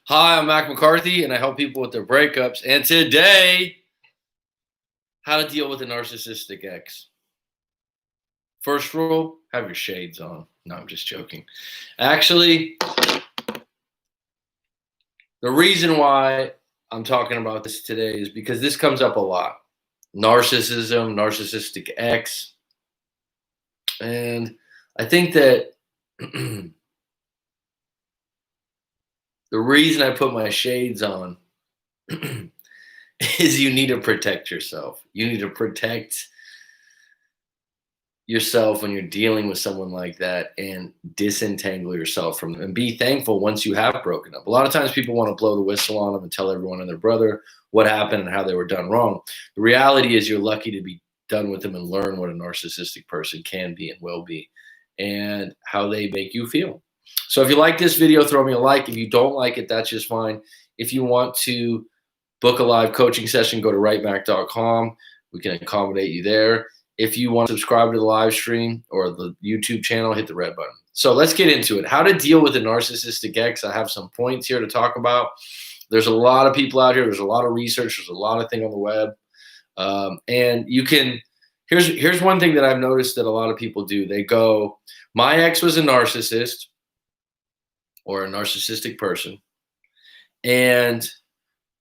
Hi, I'm Mac McCarthy, and I help people with their breakups. And today, how to deal with a narcissistic ex. First rule, have your shades on. No, I'm just joking. Actually, the reason why I'm talking about this today is because this comes up a lot. Narcissism, narcissistic ex. And I think that the reason I put my shades on is you need to protect yourself. You need to protect yourself when you're dealing with someone like that and disentangle yourself from them and be thankful once you have broken up. A lot of times people want to blow the whistle on them and tell everyone and their brother what happened and how they were done wrong. The reality is you're lucky to be done with them and learn what a narcissistic person can be and will be and how they make you feel. So if you like this video, throw me a like. If you don't like it, that's just fine. If you want to book a live coaching session, go to writemac.com. We can accommodate you there. If you want to subscribe to the live stream or the YouTube channel, hit the red button. So let's get into it. How to deal with a narcissistic ex. I have some points here to talk about. There's a lot of people out here. There's a lot of research. There's a lot of things on the web. And you can, here's one thing that I've noticed that a lot of people do. They go, my ex was a narcissist or a narcissistic person. And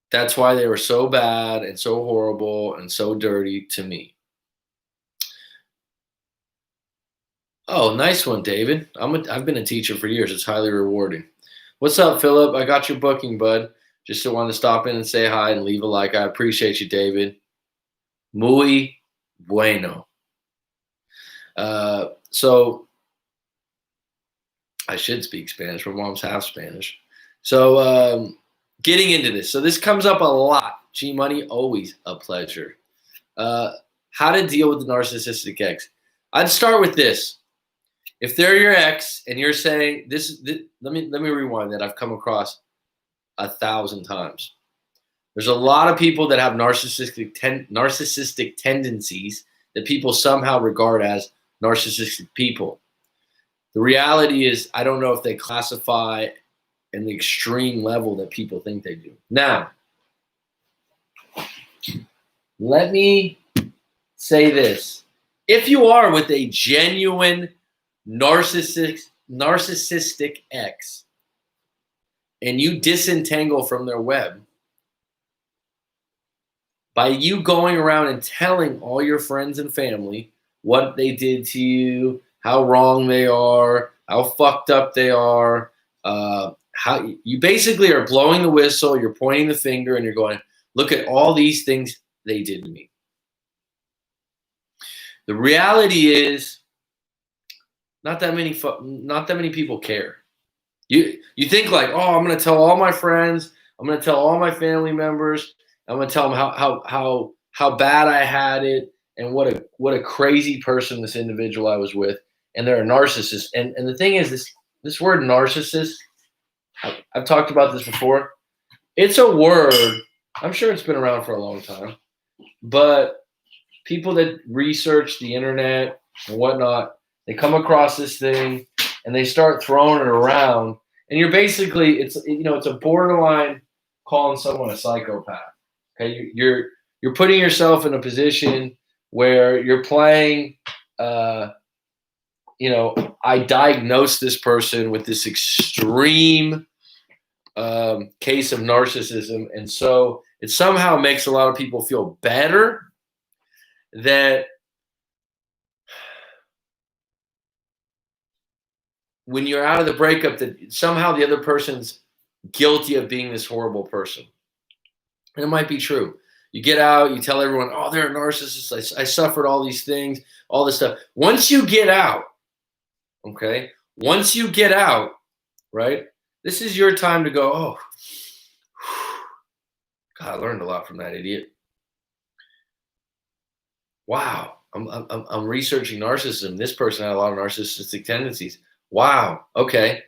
that's why they were so bad and so horrible and so dirty to me. Oh, nice one, David. I've been a teacher for years. It's highly rewarding. What's up, Philip? I got your booking, bud. Just wanted to stop in and say hi and leave a like. I appreciate you, David. Muy bueno. So I should speak Spanish. My mom's half Spanish. So getting into this. So this comes up a lot. G-Money, always a pleasure. How to deal with the narcissistic ex. I'd start with this. If they're your ex and you're saying this, let me rewind that. I've come across 1,000 times. There's a lot of people that have narcissistic tendencies that people somehow regard as narcissistic people. The reality is, I don't know if they classify in the extreme level that people think they do. Now, let me say this. If you are with a genuine narcissistic ex and you disentangle from their web by you going around and telling all your friends and family what they did to you, how wrong they are, how fucked up they are, how you basically are blowing the whistle, you're pointing the finger and you're going, look at all these things they did to me. The reality is not that many people care. You think like, oh, I'm going to tell all my friends, I'm going to tell all my family members, I'm going to tell them how bad I had it and what a crazy person this individual I was with, and they're a narcissist. And the thing is, this word narcissist, I've talked about this before. It's a word. I'm sure it's been around for a long time, but people that research the internet and whatnot, they come across this thing and they start throwing it around. And you're basically, it's a borderline calling someone a psychopath. Okay, you're putting yourself in a position where you're playing. I diagnosed this person with this extreme case of narcissism, and so it somehow makes a lot of people feel better that when you're out of the breakup, that somehow the other person's guilty of being this horrible person. And it might be true. You get out, you tell everyone, oh, they're a narcissist. I suffered all these things, all this stuff. Once you get out, okay? Once you get out, right? This is your time to go, oh, God, I learned a lot from that idiot. Wow, I'm researching narcissism. This person had a lot of narcissistic tendencies. Wow, okay.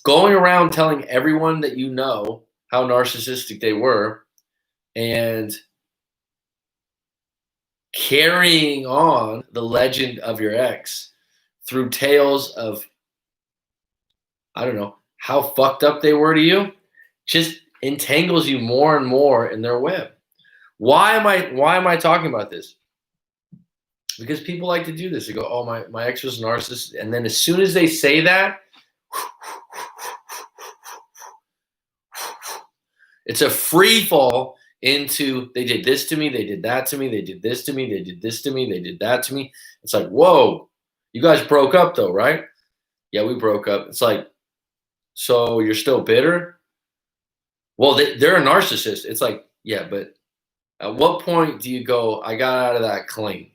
Going around telling everyone that you know how narcissistic they were and carrying on the legend of your ex through tales of, I don't know, how fucked up they were to you, just entangles you more and more in their web. Why am I talking about this? Because people like to do this. They go, oh, my ex was a narcissist. And then as soon as they say that, it's a free fall into they did this to me, they did that to me, they did this to me, they did this to me, they did that to me. It's like, whoa, you guys broke up though, right? Yeah, we broke up. It's like, so you're still bitter? Well, they're a narcissist. It's like, yeah, but at what point do you go, I got out of that clean?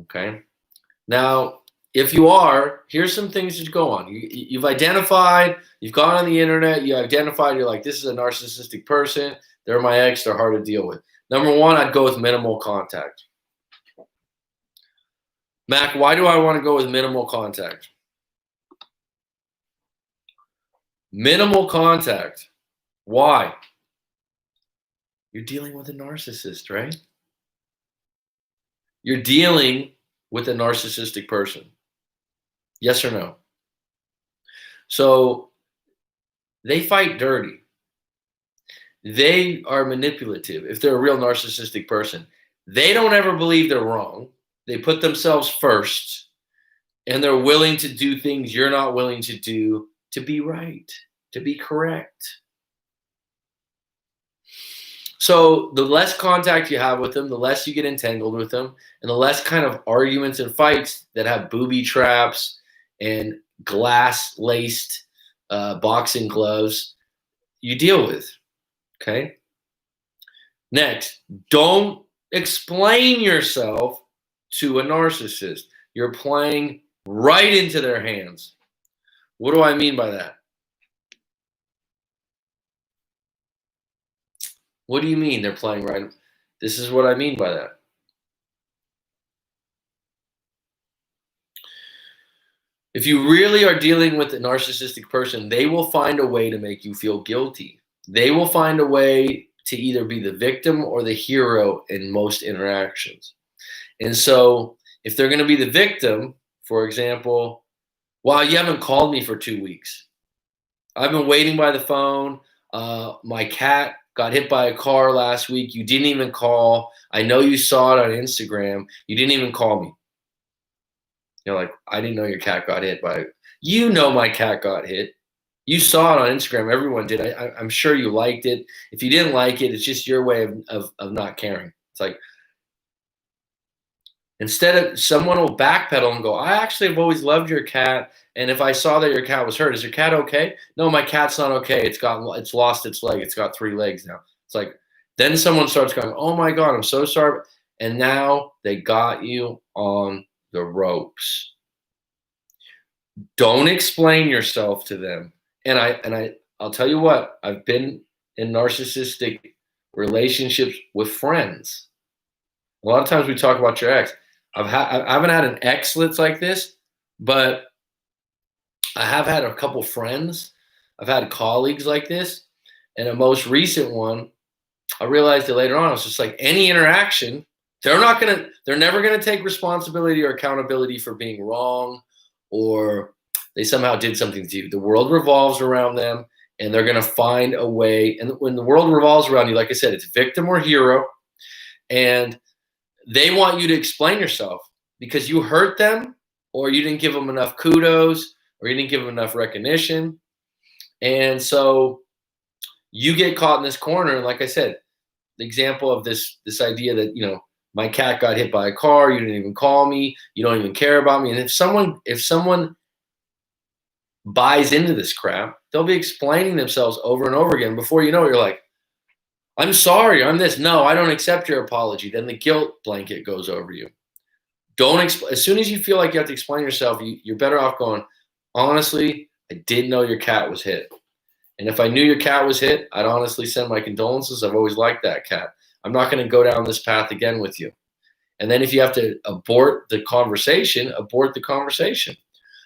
Okay. Now, if you are, here's some things to go on. You've identified, you've gone on the internet, you identified, you're like, this is a narcissistic person. They're my ex, they're hard to deal with. Number one, I'd go with minimal contact. Mac, why do I want to go with minimal contact? Minimal contact. Why? You're dealing with a narcissist, right? You're dealing with a narcissistic person. Yes or no? So they fight dirty. They are manipulative. If they're a real narcissistic person, they don't ever believe they're wrong. They put themselves first, and they're willing to do things you're not willing to do to be right, to be correct. So the less contact you have with them, the less you get entangled with them, and the less kind of arguments and fights that have booby traps and glass-laced boxing gloves you deal with, okay? Next, don't explain yourself to a narcissist. You're playing right into their hands. What do I mean by that? What do you mean they're playing right? This is what I mean by that. If you really are dealing with a narcissistic person, they will find a way to make you feel guilty. They will find a way to either be the victim or the hero in most interactions. And so if they're going to be the victim, for example, wow, you haven't called me for 2 weeks. I've been waiting by the phone. My cat got hit by a car last week. You didn't even call. I know you saw it on Instagram. You didn't even call me. You're like, I didn't know your cat got hit by. You know my cat got hit. You saw it on Instagram. Everyone did. I'm sure you liked it. If you didn't like it, it's just your way of not caring. It's like, instead of someone will backpedal and go, I actually have always loved your cat. And if I saw that your cat was hurt, is your cat okay? No, my cat's not okay. It's lost its leg. It's got 3 legs now. It's like, then someone starts going, oh my God, I'm so sorry. And now they got you on the ropes. Don't explain yourself to them. And I'll tell you what, I've been in narcissistic relationships with friends. A lot of times we talk about your ex. I haven't had an ex that's like this, but I have had a couple friends. I've had colleagues like this. And a most recent one, I realized it later on. It's just like any interaction, they're never gonna take responsibility or accountability for being wrong, or they somehow did something to you. The world revolves around them, and they're gonna find a way. And when the world revolves around you, like I said, it's victim or hero, and they want you to explain yourself because you hurt them, or you didn't give them enough kudos, or you didn't give them enough recognition. And so you get caught in this corner. And like I said, the example of this idea that, my cat got hit by a car, you didn't even call me, you don't even care about me. And if someone buys into this crap, they'll be explaining themselves over and over again. Before you know it, you're like, I'm sorry, I'm this. No, I don't accept your apology. Then the guilt blanket goes over you. As soon as you feel like you have to explain yourself, you're better off going, honestly, I didn't know your cat was hit. And if I knew your cat was hit, I'd honestly send my condolences. I've always liked that cat. I'm not going to go down this path again with you. And then if you have to abort the conversation, abort the conversation.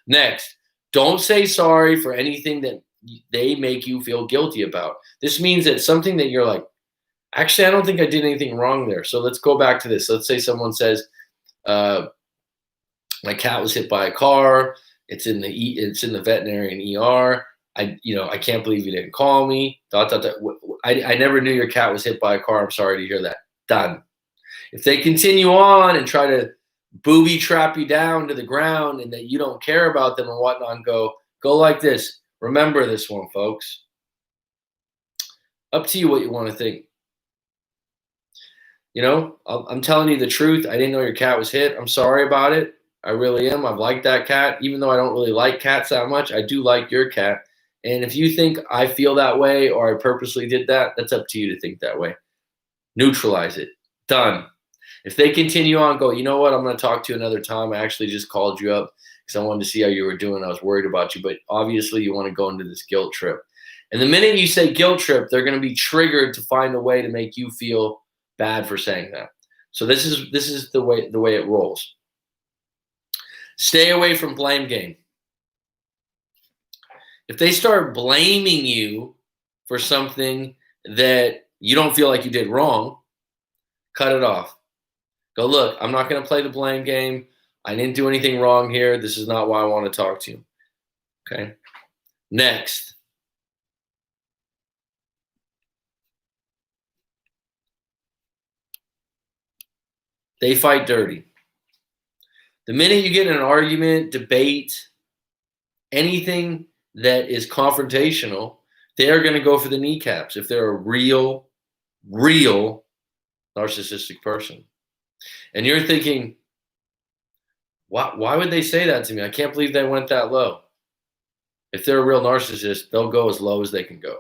Next, don't say sorry for anything that they make you feel guilty about. This means that something that you're like, actually, I don't think I did anything wrong there. So let's go back to this. Let's say someone says, my cat was hit by a car. It's in the veterinarian ER. I can't believe you didn't call me. I never knew your cat was hit by a car. I'm sorry to hear that. Done. If they continue on and try to booby trap you down to the ground and that you don't care about them and whatnot, and go like this. Remember this one, folks. Up to you what you want to think. I'm telling you the truth. I didn't know your cat was hit. I'm sorry about it. I really am. I've liked that cat. Even though I don't really like cats that much, I do like your cat. And if you think I feel that way or I purposely did that, that's up to you to think that way. Neutralize it. Done. If they continue on, go, you know what? I'm going to talk to you another time. I actually just called you up because I wanted to see how you were doing. I was worried about you. But obviously, you want to go into this guilt trip. And the minute you say guilt trip, they're going to be triggered to find a way to make you feel bad for saying that. So this is the way it rolls. Stay away from blame game. If they start blaming you for something that you don't feel like you did wrong, cut it off. Go, look, I'm not going to play the blame game. I didn't do anything wrong here. This is not why I want to talk to you. Okay. Next. They fight dirty. The minute you get in an argument, debate, anything that is confrontational, they are going to go for the kneecaps if they're a real narcissistic person. And you're thinking, why would they say that to me? I can't believe they went that low. If they're a real narcissist, they'll go as low as they can go.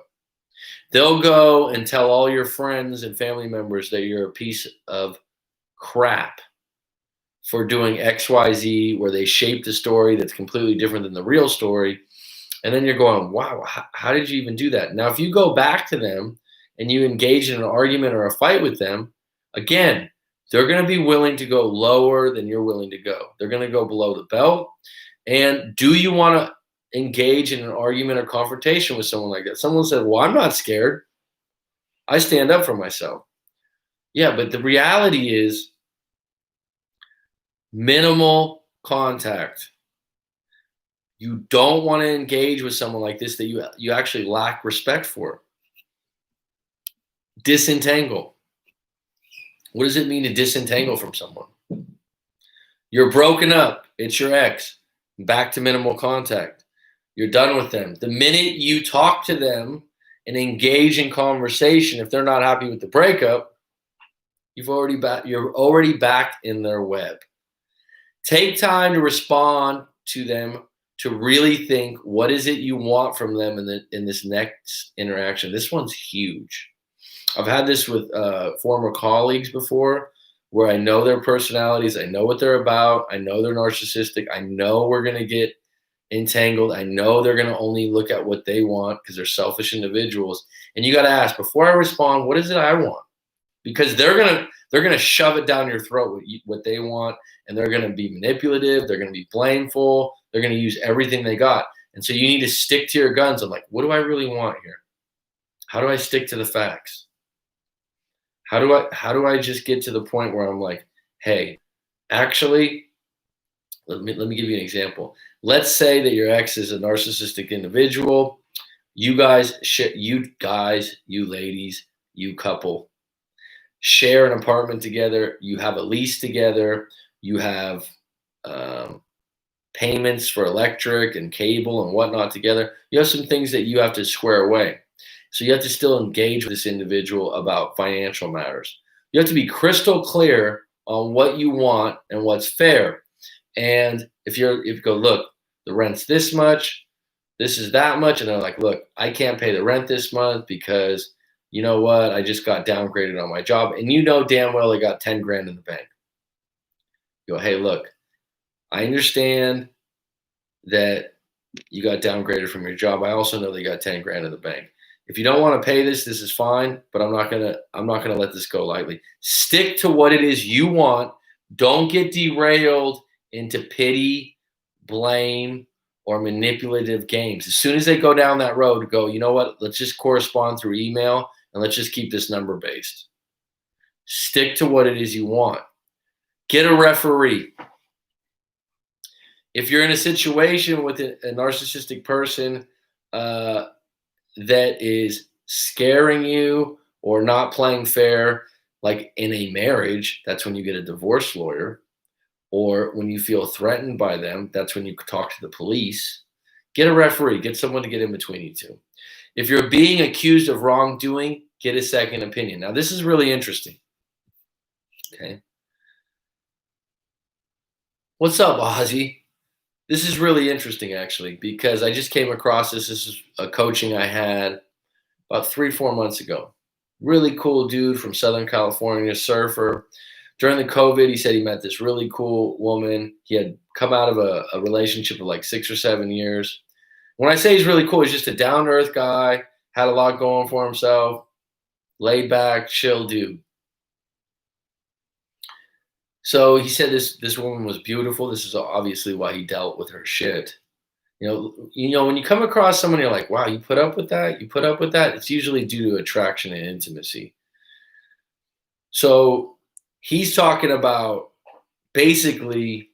They'll go and tell all your friends and family members that you're a piece of crap for doing XYZ, where they shaped a story that's completely different than the real story. And then you're going, wow, how did you even do that? Now, if you go back to them and you engage in an argument or a fight with them, again, they're going to be willing to go lower than you're willing to go. They're going to go below the belt. And do you want to engage in an argument or confrontation with someone like that? Someone said, well, I'm not scared. I stand up for myself. Yeah, but the reality is minimal contact. You don't want to engage with someone like this that you actually lack respect for. Disentangle. What does it mean to disentangle from someone? You're broken up. It's your ex. Back to minimal contact. You're done with them. The minute you talk to them and engage in conversation, if they're not happy with the breakup, you're already back in their web. Take time to respond to them, to really think, what is it you want from them in this next interaction? This one's huge. I've had this with former colleagues before, where I know their personalities, I know what they're about, I know they're narcissistic, I know we're going to get entangled, I know they're going to only look at what they want because they're selfish individuals. And you got to ask, before I respond, what is it I want? Because they're going to shove it down your throat what they want, and they're going to be manipulative, they're going to be blameful, they're going to use everything they got. And so you need to stick to your guns of like, what do I really want here? How do I stick to the facts? How do I just get to the point where I'm like, hey, actually, let me give you an example. Let's say that your ex is a narcissistic individual. You guys, you ladies, you couple, share an apartment together. You have a lease together. You have payments for electric and cable and whatnot together. You have some things that you have to square away. So you have to still engage with this individual about financial matters. You have to be crystal clear on what you want and what's fair. And if you go, look, the rent's this much, this is that much, and they're like, look, I can't pay the rent this month because you know what, I just got downgraded on my job, and you know damn well I got 10 grand in the bank. You go, hey, look, I understand that you got downgraded from your job. I also know they got 10 grand in the bank. If you don't want to pay this is fine, but I'm not gonna let this go lightly. Stick to what it is you want. Don't get derailed into pity, blame, or manipulative games. As soon as they go down that road, go, you know what? Let's just correspond through email and let's just keep this number based. Stick to what it is you want. Get a referee. If you're in a situation with a narcissistic person, uh, that is scaring you or not playing fair, like in a marriage, that's when you get a divorce lawyer. Or when you feel threatened by them, that's when you talk to the police. Get a referee, get someone to get in between you two. If you're being accused of wrongdoing, get a second opinion. Now, this is really interesting. Okay. What's up, Ozzy? This is really interesting, actually, because I just came across this. This is a coaching I had about 3, 4 months ago. Really cool dude from Southern California, surfer. During the COVID, he said he met this really cool woman. He had come out of a relationship of like 6 or 7 years. When I say he's really cool, he's just a down to earth guy, had a lot going for himself, laid back, chill dude. So he said this woman was beautiful. This is obviously why he dealt with her shit. When you come across someone, you're like, wow, you put up with that? You put up with that? It's usually due to attraction and intimacy. So he's talking about basically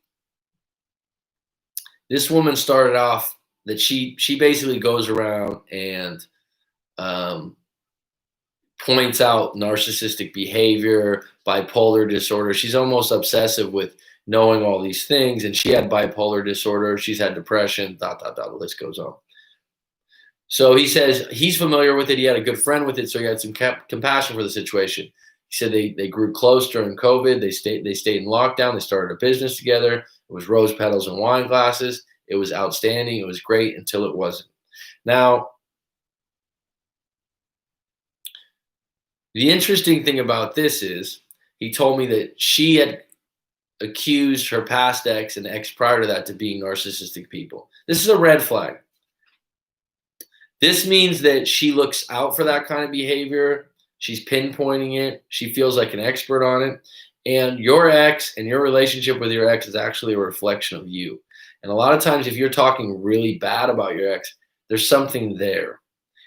this woman started off that she basically goes around and points out narcissistic behavior, bipolar disorder. She's almost obsessive with knowing all these things. And she had bipolar disorder. She's had depression, ... The list goes on. So he says he's familiar with it. He had a good friend with it. So he had some compassion for the situation. He said they grew close during COVID. They stayed in lockdown. They started a business together. It was rose petals and wine glasses. It was outstanding. It was great until it wasn't. Now, the interesting thing about this is he told me that she had accused her past ex and ex prior to that to being narcissistic people. This is a red flag. This means that she looks out for that kind of behavior. She's pinpointing it. She feels like an expert on it. And your ex and your relationship with your ex is actually a reflection of you. And a lot of times, if you're talking really bad about your ex, there's something there.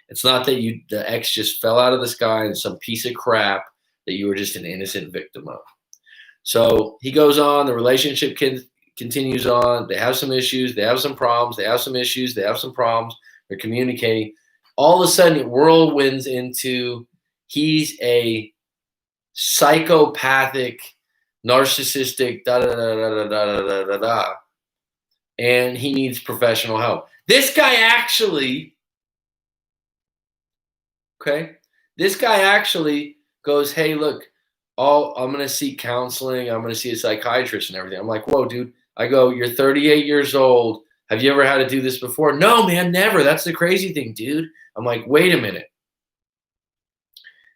It's not that the ex just fell out of the sky and some piece of crap that you were just an innocent victim of. So he goes on, the relationship continues on. They have some issues. They have some problems. They have some issues. They have some problems. They're communicating. All of a sudden, it whirlwinds into he's a psychopathic, narcissistic, and he needs professional help. This guy actually goes, hey, look, I'm going to seek counseling. I'm going to see a psychiatrist and everything. I'm like, whoa, dude. I go, you're 38 years old. Have you ever had to do this before? No, man, never. That's the crazy thing, dude. I'm like, wait a minute.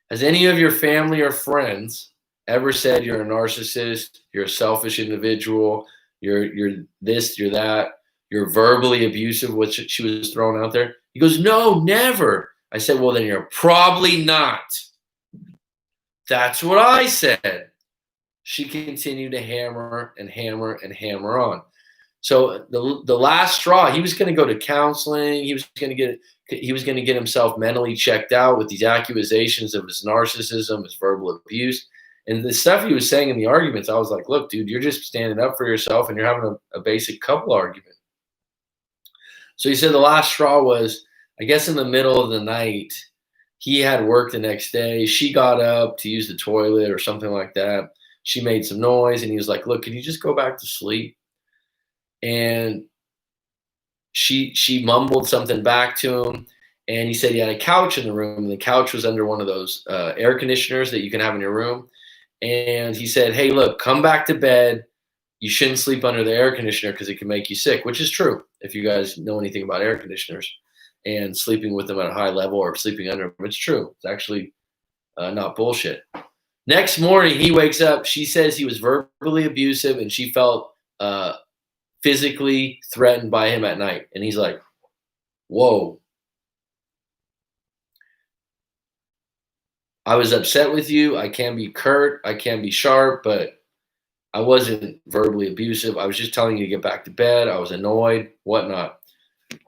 Has any of your family or friends ever said you're a narcissist, you're a selfish individual, you're this, you're that, you're verbally abusive, which she was throwing out there? He goes, no, never. I said, well, then you're probably not. That's what I said. She continued to hammer and hammer and hammer on. So the last straw, he was going to go to counseling. He was going to get himself mentally checked out with these accusations of his narcissism, his verbal abuse, and the stuff he was saying in the arguments. I was like, look, dude, you're just standing up for yourself and you're having a basic couple argument. So he said the last straw was, I guess in the middle of the night, he had work the next day. She got up to use the toilet or something like that. She made some noise and he was like, look, can you just go back to sleep? And she mumbled something back to him. And he said he had a couch in the room. And the couch was under one of those air conditioners that you can have in your room. And he said, hey, look, come back to bed. You shouldn't sleep under the air conditioner because it can make you sick, which is true if you guys know anything about air conditioners and sleeping with them at a high level or sleeping under them. It's true. It's actually not bullshit. Next morning, he wakes up. She says he was verbally abusive and she felt physically threatened by him at night. And he's like, whoa. I was upset with you. I can be curt. I can be sharp, but I wasn't verbally abusive. I was just telling you to get back to bed. I was annoyed, whatnot.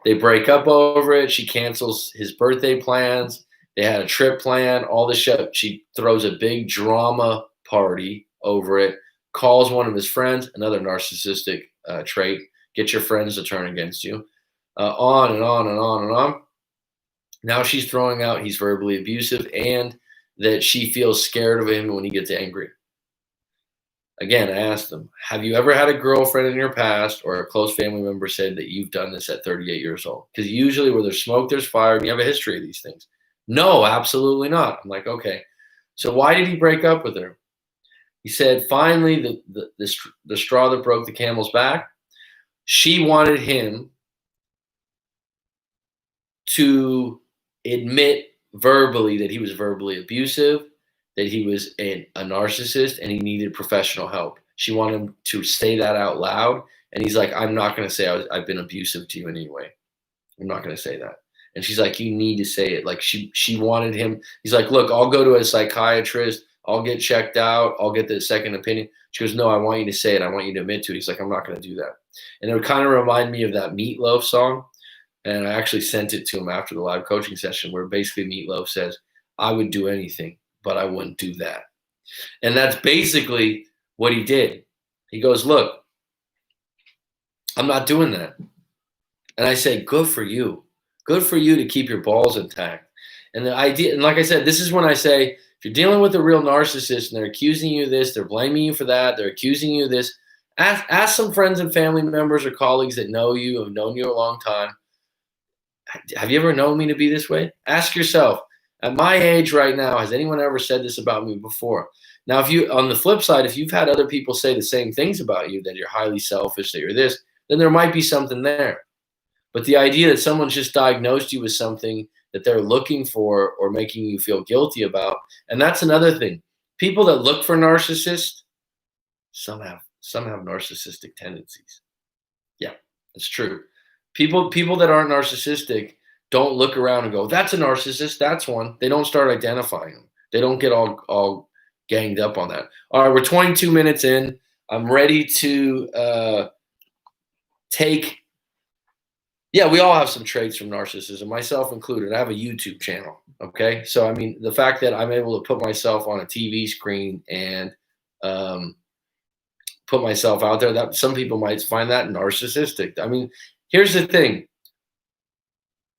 They break up over it. She cancels his birthday plans. They had a trip planned, all this shit. She throws a big drama party over it, calls one of his friends, another narcissistic trait. Get your friends to turn against you. On and on and on and on. Now she's throwing out he's verbally abusive and that she feels scared of him when he gets angry. Again, I asked them, have you ever had a girlfriend in your past or a close family member said that you've done this at 38 years old? Because usually where there's smoke, there's fire, and you have a history of these things. No, absolutely not. I'm like, okay. So why did he break up with her? He said, finally, the straw that broke the camel's back, she wanted him to admit verbally that he was verbally abusive, that he was a narcissist, and he needed professional help. She wanted him to say that out loud. And he's like, I'm not going to say I've been abusive to you anyway. I'm not going to say that. And she's like, you need to say it. Like she wanted him. He's like, look, I'll go to a psychiatrist. I'll get checked out. I'll get the second opinion. She goes, no, I want you to say it. I want you to admit to it. He's like, I'm not going to do that. And it would kind of remind me of that Meatloaf song. And I actually sent it to him after the live coaching session where basically Meatloaf says, I would do anything, but I wouldn't do that. And that's basically what he did. He goes, look, I'm not doing that. And I say, good for you. Good for you to keep your balls intact. And the idea, and like I said, this is when I say, if you're dealing with a real narcissist and they're accusing you of this, they're blaming you for that, they're accusing you of this, ask some friends and family members or colleagues that know you, have known you a long time. Have you ever known me to be this way? Ask yourself, at my age right now, has anyone ever said this about me before? Now, if you, on the flip side, if you've had other people say the same things about you, that you're highly selfish, that you're this, then there might be something there. But the idea that someone's just diagnosed you with something that they're looking for or making you feel guilty about, and that's another thing. People that look for narcissists, some have narcissistic tendencies. Yeah, that's true. People that aren't narcissistic don't look around and go, that's a narcissist, that's one. They don't start identifying them. They don't get all ganged up on that. All right, we're 22 minutes in. I'm ready to take. Yeah, we all have some traits from narcissism, myself included. I have a YouTube channel, okay? So, I mean, the fact that I'm able to put myself on a TV screen and put myself out there, that some people might find that narcissistic. I mean, here's the thing.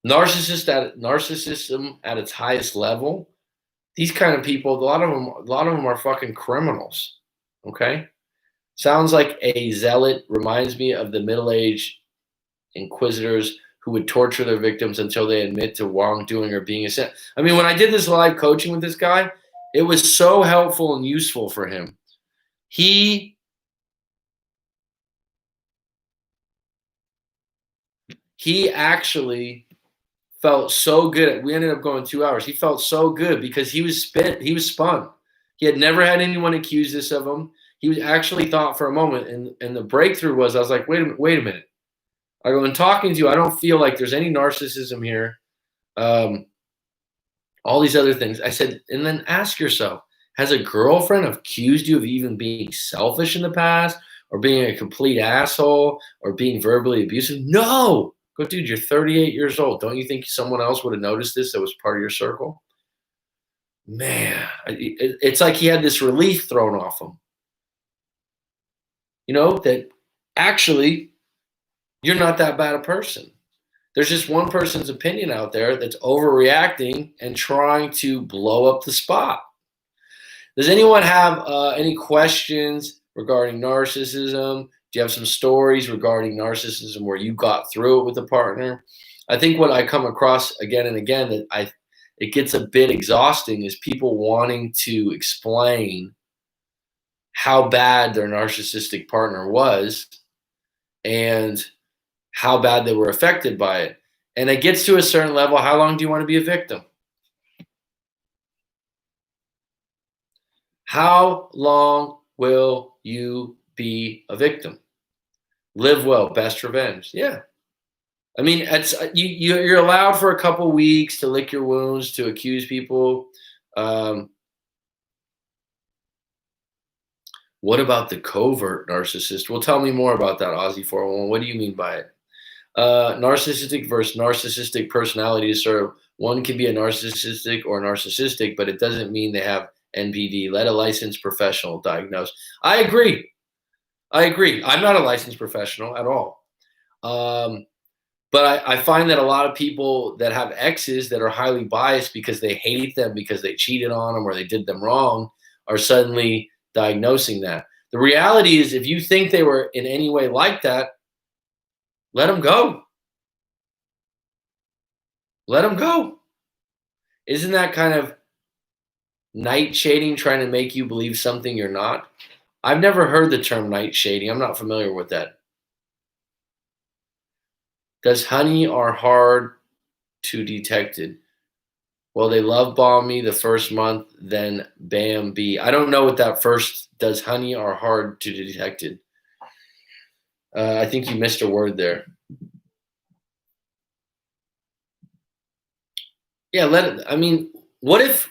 Narcissism at its highest level, these kind of people, a lot of them are fucking criminals, okay? Sounds like a zealot, reminds me of the middle-aged inquisitors who would torture their victims until they admit to wrongdoing or being a sin. I mean, when I did this live coaching with this guy, it was so helpful and useful for him. He actually felt so good. We ended up going 2 hours. He felt so good because he was spun. He had never had anyone accuse this of him. He was actually thought for a moment, and the breakthrough was, I was like, wait a minute. I go, in talking to you, I don't feel like there's any narcissism here. All these other things. I said, and then ask yourself, has a girlfriend accused you of even being selfish in the past or being a complete asshole or being verbally abusive? No. Go, dude, you're 38 years old. Don't you think someone else would have noticed this that was part of your circle? Man, it's like he had this relief thrown off him. You know, that actually you're not that bad a person. There's just one person's opinion out there that's overreacting and trying to blow up the spot. Does anyone have any questions regarding narcissism? Do you have some stories regarding narcissism where you got through it with a partner? I think what I come across again and again that it gets a bit exhausting is people wanting to explain how bad their narcissistic partner was and how bad they were affected by it. And it gets to a certain level. How long do you want to be a victim? How long will you be a victim? Live well, best revenge. Yeah. I mean, it's you're allowed for a couple weeks to lick your wounds, to accuse people. What about the covert narcissist? Well, tell me more about that, Aussie 401. What do you mean by it? Narcissistic versus narcissistic personality disorder. One can be a narcissistic or narcissistic, but it doesn't mean they have NPD. Let a licensed professional diagnose. I agree. I'm not a licensed professional at all. But I find that a lot of people that have exes that are highly biased because they hate them because they cheated on them or they did them wrong are suddenly diagnosing that. The reality is, if you think they were in any way like that, let them go. Let them go. Isn't that kind of night shading, trying to make you believe something you're not? I've never heard the term night shading. I'm not familiar with that. Does honey are hard to detected? Well, they love bomb me the first month, then bam B. I don't know what that first does honey are hard to detected. I think you missed a word there. Yeah, let it. I mean, what if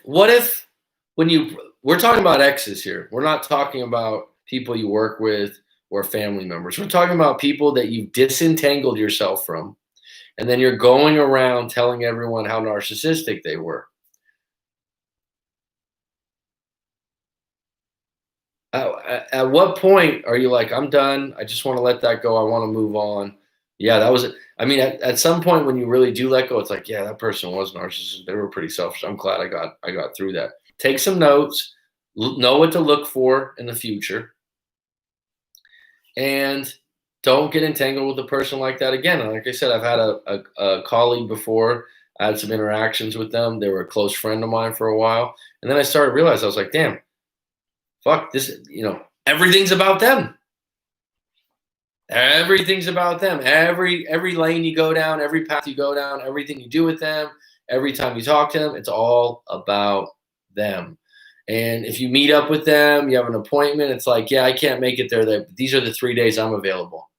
we're talking about exes here. We're not talking about people you work with or family members. We're talking about people that you've disentangled yourself from, and then you're going around telling everyone how narcissistic they were. At what point are you like, I'm done. I just want to let that go. I want to move on. Yeah, that was it. I mean, at some point when you really do let go, it's like, yeah, that person was narcissistic. They were pretty selfish. I'm glad I got through that. Take some notes, know what to look for in the future, and don't get entangled with a person like that again. And like I said, I've had a colleague before. I had some interactions with them. They were a close friend of mine for a while, and then I started realizing I was like, damn, fuck this. Everything's about them. Everything's about them. Every lane you go down, every path you go down, everything you do with them, every time you talk to them, it's all about them. And if you meet up with them, you have an appointment, it's like, yeah, I can't make it there. These are the 3 days I'm available.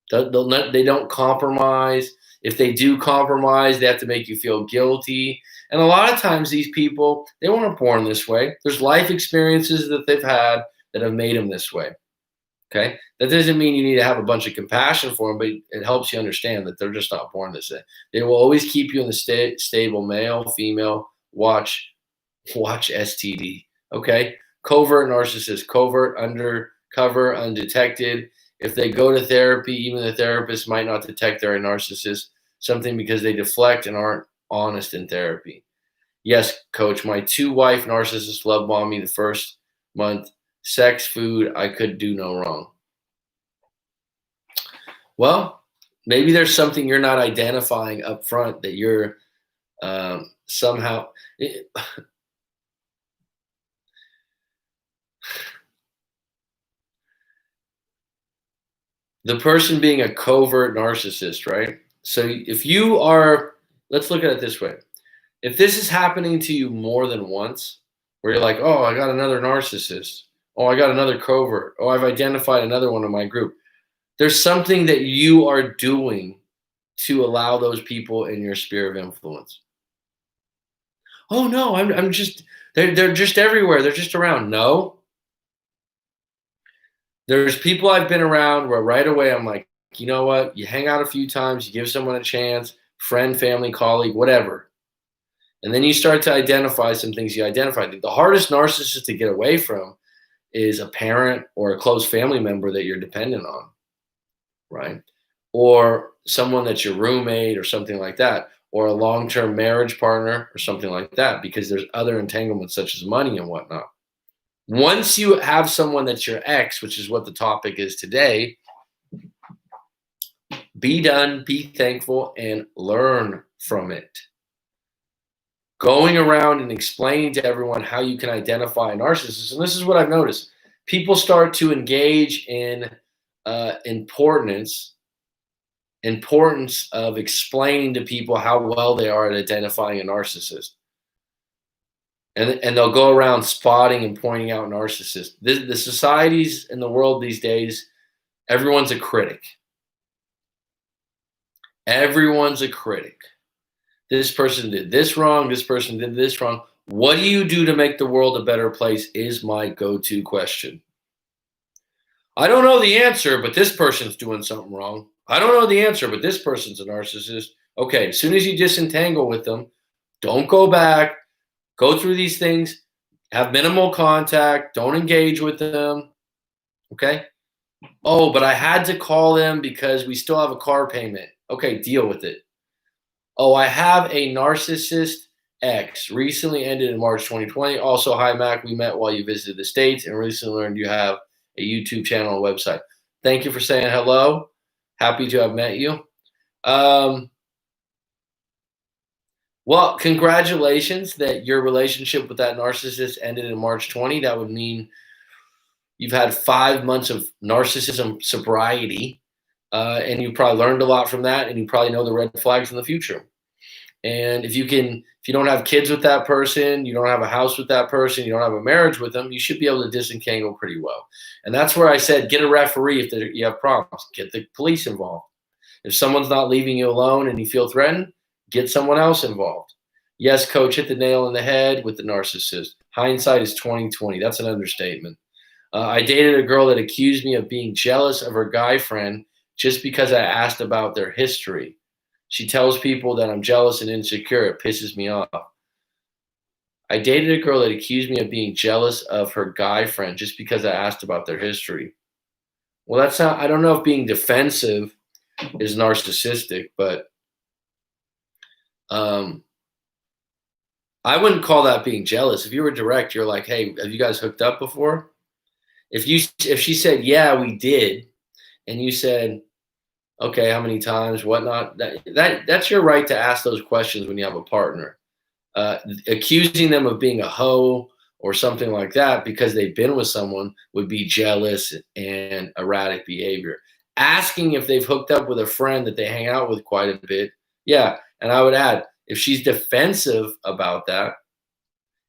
They don't compromise. If they do compromise, they have to make you feel guilty. And a lot of times these people, they weren't born this way. There's life experiences that they've had that have made them this way. Okay. That doesn't mean you need to have a bunch of compassion for them, but it helps you understand that they're just not born this way. They will always keep you in the stable male, female, watch STD. Okay. Covert narcissist, covert, undercover, undetected. If they go to therapy, even the therapist might not detect they're a narcissist, something because they deflect and aren't honest in therapy. Yes, coach, my 2-wife narcissists love bombed me the first month. Sex, food, I could do no wrong. Well, maybe there's something you're not identifying up front that you're somehow. The person being a covert narcissist, right? So if you are, let's look at it this way. If this is happening to you more than once, where you're like, oh, I got another narcissist. Oh, I got another covert. Oh, I've identified another one in my group. There's something that you are doing to allow those people in your sphere of influence. Oh no, I'm just they're just everywhere. They're just around. No. There's people I've been around where right away I'm like, you know what? You hang out a few times, you give someone a chance, friend, family, colleague, whatever. And then you start to identify some things you identified. The hardest narcissist to get away from is a parent or a close family member that you're dependent on, right? Or someone that's your roommate or something like that, or a long-term marriage partner or something like that, because there's other entanglements such as money and whatnot. Once you have someone that's your ex, which is what the topic is today, be done, be thankful, and learn from it. Going around and explaining to everyone how you can identify a narcissist, and this is what I've noticed. People start to engage in importance of explaining to people how well they are at identifying a narcissist. And they'll go around spotting and pointing out narcissists. The societies in the world these days, everyone's a critic. Everyone's a critic. This person did this wrong. This person did this wrong. What do you do to make the world a better place is my go-to question. I don't know the answer, but this person's doing something wrong. I don't know the answer, but this person's a narcissist. Okay, as soon as you disentangle with them, don't go back. Go through these things. Have minimal contact. Don't engage with them. Okay? Oh, but I had to call them because we still have a car payment. Okay, deal with it. Oh, I have a narcissist ex. Recently ended in March 2020. Also, hi, Mac. We met while you visited the States and recently learned you have a YouTube channel and website. Thank you for saying hello. Happy to have met you. Um, well, congratulations that your relationship with that narcissist ended in March 20. That would mean you've had 5 months of narcissism sobriety, and you probably learned a lot from that, and you probably know the red flags in the future. And if you don't have kids with that person, you don't have a house with that person, you don't have a marriage with them, you should be able to disentangle pretty well. And that's where I said, get a referee if you have problems, get the police involved. If someone's not leaving you alone and you feel threatened, get someone else involved. Yes, coach, hit the nail on the head with the narcissist. Hindsight is 2020. That's an understatement. I dated a girl that accused me of being jealous of her guy friend just because I asked about their history. She tells people that I'm jealous and insecure. It pisses me off. I dated a girl that accused me of being jealous of her guy friend just because I asked about their history. Well, that's not, I don't know if being defensive is narcissistic, but I wouldn't call that being jealous. If you were direct, you're like, hey, have you guys hooked up before? If she said, yeah, we did, and you said, okay, how many times, whatnot, that's your right to ask those questions when you have a partner. Accusing them of being a hoe or something like that because they've been with someone would be jealous and erratic behavior. Asking if they've hooked up with a friend that they hang out with quite a bit, yeah. And I would add, if she's defensive about that,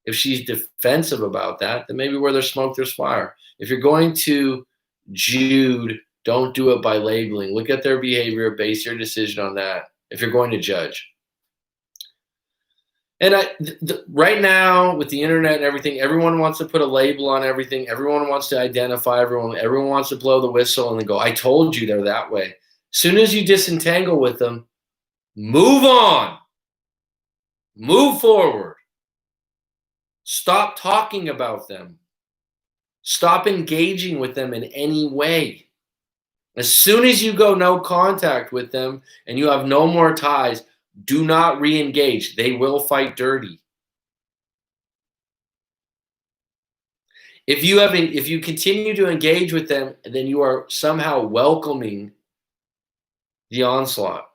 then maybe where there's smoke, there's fire. If you're going to Jude, don't do it by labeling. Look at their behavior, base your decision on that if you're going to judge. And right now, with the internet and everything, everyone wants to put a label on everything. Everyone wants to identify everyone. Everyone wants to blow the whistle and then go, I told you they're that way. As soon as you disentangle with them, move on. Move forward. Stop talking about them. Stop engaging with them in any way. As soon as you go no contact with them and you have no more ties, do not re-engage. They will fight dirty. If you continue to engage with them, then you are somehow welcoming the onslaught.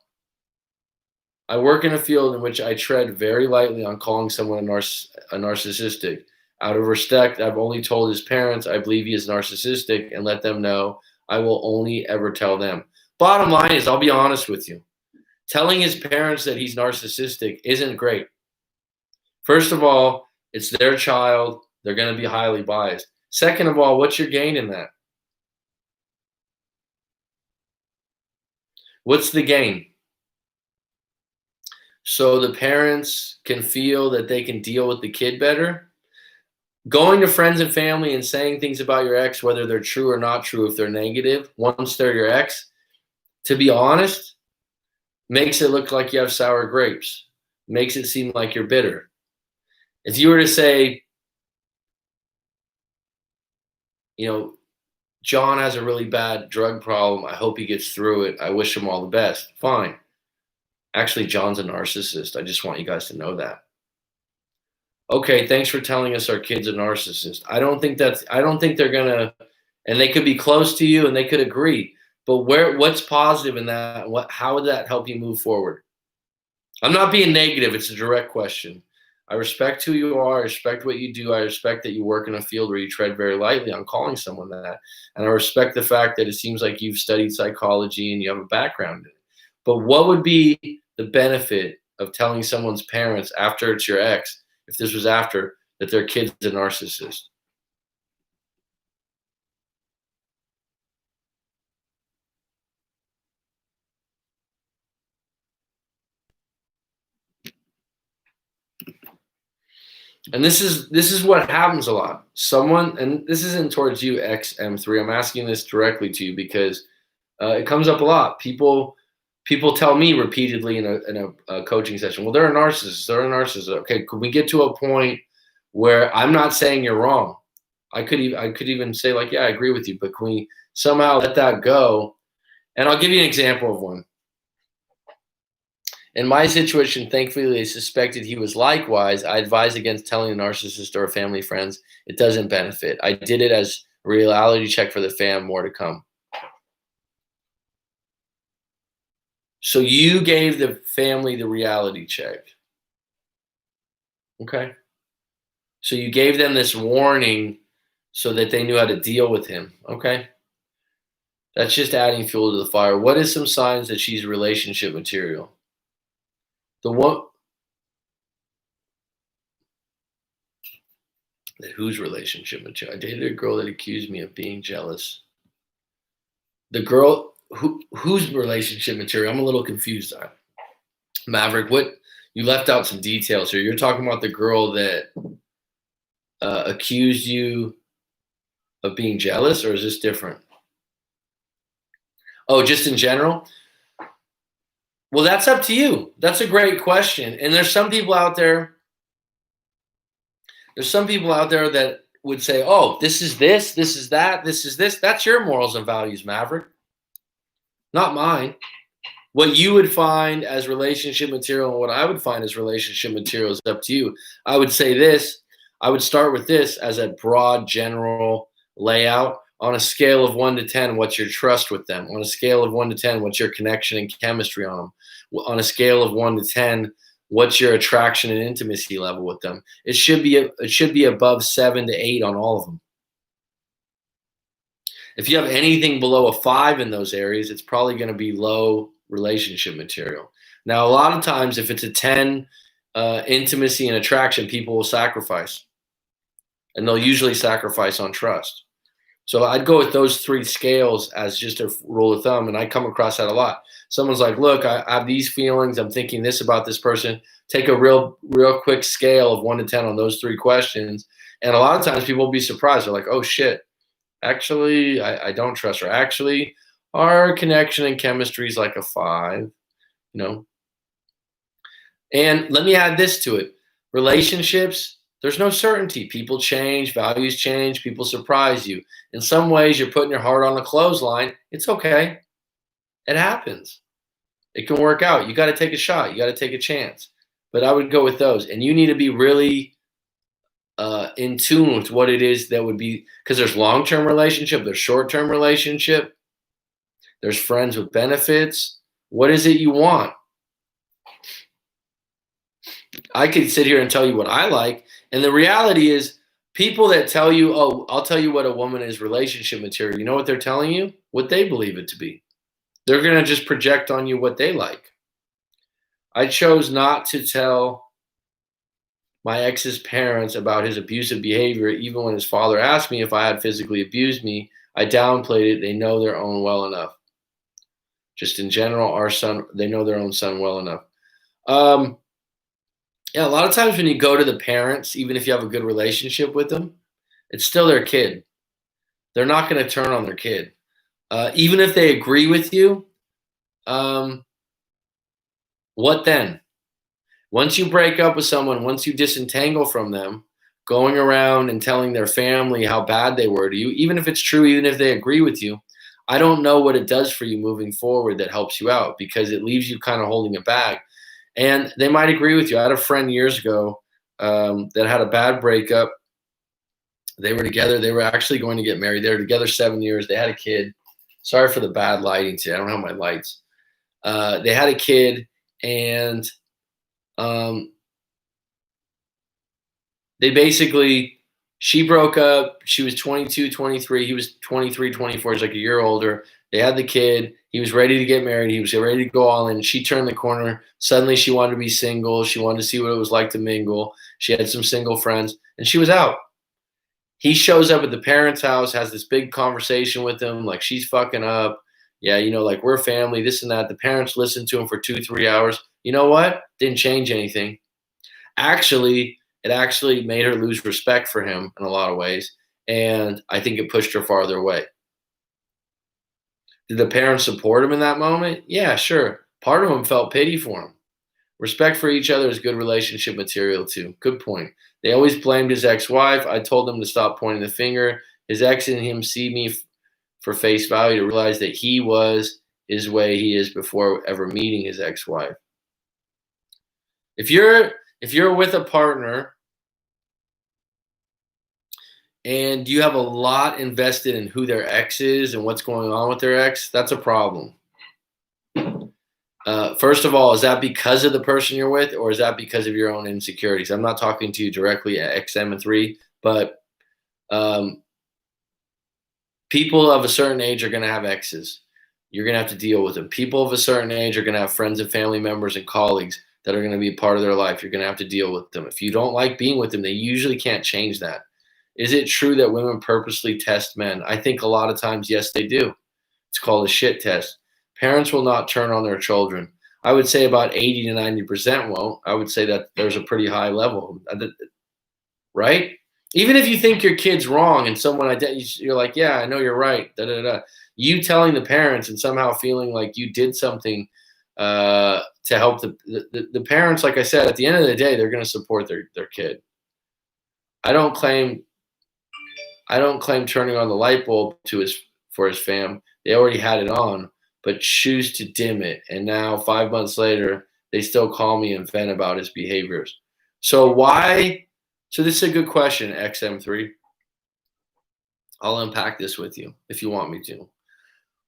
I work in a field in which I tread very lightly on calling someone a narcissistic. Out of respect, I've only told his parents I believe he is narcissistic and let them know I will only ever tell them. Bottom line is, I'll be honest with you. Telling his parents that he's narcissistic isn't great. First of all, it's their child. They're going to be highly biased. Second of all, what's your gain in that? What's the gain? So the parents can feel that they can deal with the kid better. Going to friends and family and saying things about your ex, whether they're true or not true, if they're negative, once they're your ex, to be honest, makes it look like you have sour grapes, makes it seem like you're bitter. If you were to say, John has a really bad drug problem. I hope he gets through it. I wish him all the best. Fine. Actually, John's a narcissist. I just want you guys to know that. Okay, thanks for telling us our kid's a narcissist. I don't think they're gonna, and they could be close to you and they could agree. But what's positive in that? How would that help you move forward? I'm not being negative. It's a direct question. I respect who you are. I respect what you do. I respect that you work in a field where you tread very lightly on calling someone that. And I respect the fact that it seems like you've studied psychology and you have a background in it. But what would be the benefit of telling someone's parents after it's your ex, if this was after, that their kid's a narcissist? And this is what happens a lot. Someone, and this isn't towards you, XM3. I'm asking this directly to you because it comes up a lot. People tell me repeatedly in a coaching session, well, they're a narcissist. They're a narcissist. Okay, could we get to a point where I'm not saying you're wrong? I could even say like, yeah, I agree with you, but can we somehow let that go? And I'll give you an example of one. In my situation, thankfully, they suspected he was likewise. I advise against telling a narcissist or family friends. It doesn't benefit. I did it as a reality check for the fam. More to come. So you gave the family the reality check. Okay. So you gave them this warning so that they knew how to deal with him. Okay. That's just adding fuel to the fire. What is some signs that she's relationship material? The one whose relationship material? I dated a girl that accused me of being jealous. The girl whose relationship material? I'm a little confused on. Maverick, what you left out some details here. You're talking about the girl that accused you of being jealous, or is this different? Oh, just in general? Well, that's up to you. That's a great question. And there's some people out there that would say, "Oh, this is this is that, this is this." That's your morals and values, Maverick. Not mine. What you would find as relationship material and what I would find as relationship material is up to you. I would say this. I would start with this as a broad, general layout. On a scale of 1 to 10, what's your trust with them? On a scale of 1 to 10, what's your connection and chemistry on them? On a scale of 1 to 10, what's your attraction and intimacy level with them? It should be above 7 to 8 on all of them. If you have anything below a 5 in those areas, it's probably going to be low relationship material. Now, a lot of times, if it's a 10 intimacy and attraction, people will sacrifice, and they'll usually sacrifice on trust. So I'd go with those 3 scales as just a rule of thumb, and I come across that a lot. Someone's like, "Look, I have these feelings. I'm thinking this about this person." Take a real quick scale of 1 to 10 on those 3 questions, and a lot of times people will be surprised. They're like, "Oh shit, actually, I don't trust her. Actually, our connection and chemistry is like a 5." You know. And let me add this to it: relationships. There's no certainty. People change, values change, people surprise you. In some ways, you're putting your heart on the clothesline. It's okay. It happens. It can work out. You got to take a shot. You got to take a chance. But I would go with those. And you need to be really in tune with what it is that would be, because there's long-term relationship, there's short-term relationship, there's friends with benefits. What is it you want? I could sit here and tell you what I like. And the reality is, people that tell you, "Oh, I'll tell you what a woman is relationship material," you know what they're telling you? What they believe it to be. They're going to just project on you what they like. I chose not to tell my ex's parents about his abusive behavior, even when his father asked me if I had physically abused me. I downplayed it. They know their own well enough. Just in general, they know their own son well enough. Yeah, a lot of times when you go to the parents, even if you have a good relationship with them, it's still their kid. They're not going to turn on their kid. Even if they agree with you, what then? Once you break up with someone, once you disentangle from them, going around and telling their family how bad they were to you, even if it's true, even if they agree with you, I don't know what it does for you moving forward that helps you out, because it leaves you kind of holding it back. And they might agree with you. I had a friend years ago that had a bad breakup. They were together. They were actually going to get married. They were together 7 years. They had a kid. Sorry for the bad lighting today. I don't have my lights. They had a kid, and they basically, she broke up. She was 22, 23. He was 23, 24. He's like a year older. They had the kid. He was ready to get married. He was ready to go all in. She turned the corner. Suddenly she wanted to be single. She wanted to see what it was like to mingle. She had some single friends, and she was out. He shows up at the parents' house, has this big conversation with them, like, she's fucking up. Yeah, like, we're family, this and that. The parents listened to him for 2-3 hours. You know what? Didn't change anything. Actually, it actually made her lose respect for him in a lot of ways, and I think it pushed her farther away. Did the parents support him in that moment? Yeah, sure. Part of them felt pity for him. Respect for each other is good relationship material too. Good point. They always blamed his ex-wife. I told them to stop pointing the finger. His ex and him see me for face value, to realize that he was his way he is before ever meeting his ex-wife. If you're with a partner and you have a lot invested in who their ex is and what's going on with their ex, that's a problem. First of all, is that because of the person you're with, or is that because of your own insecurities? I'm not talking to you directly at XM3, but people of a certain age are going to have exes. You're going to have to deal with them. People of a certain age are going to have friends and family members and colleagues that are going to be part of their life. You're going to have to deal with them. If you don't like being with them, they usually can't change that. Is it true that women purposely test men? I think a lot of times, yes, they do. It's called a shit test. Parents will not turn on their children. I would say about 80 to 90% won't. I would say that there's a pretty high level, right? Even if you think your kid's wrong and someone you're like, yeah, I know you're right. Da, da, da. You telling the parents and somehow feeling like you did something to help the parents, like I said, at the end of the day, they're going to support their kid. I don't claim turning on the light bulb for his fam. They already had it on, but choose to dim it. And now 5 months later, they still call me and vent about his behaviors. So why? So this is a good question, XM3. I'll unpack this with you if you want me to.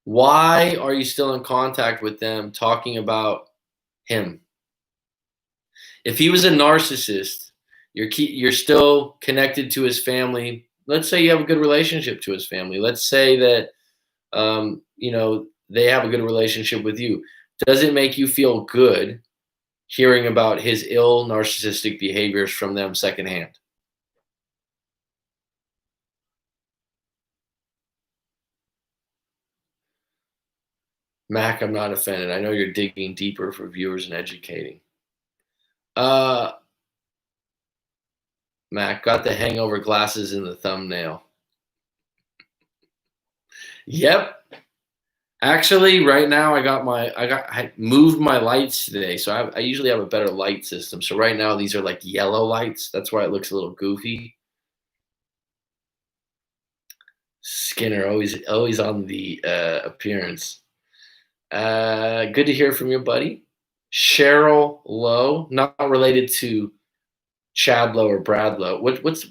Why are you still in contact with them talking about him? If he was a narcissist, you're still connected to his family. Let's say you have a good relationship to his family. Let's say that they have a good relationship with you. Does it make you feel good hearing about his ill narcissistic behaviors from them secondhand? Mac, I'm not offended. I know you're digging deeper for viewers and educating. Mac, got the hangover glasses in the thumbnail. Yep. Actually, right now I moved my lights today, so I usually have a better light system. So right now these are like yellow lights. That's why it looks a little goofy. Skinner always on the appearance. Good to hear from you, buddy. Cheryl Lowe, not related to Chad Lowe or Brad Lowe. What's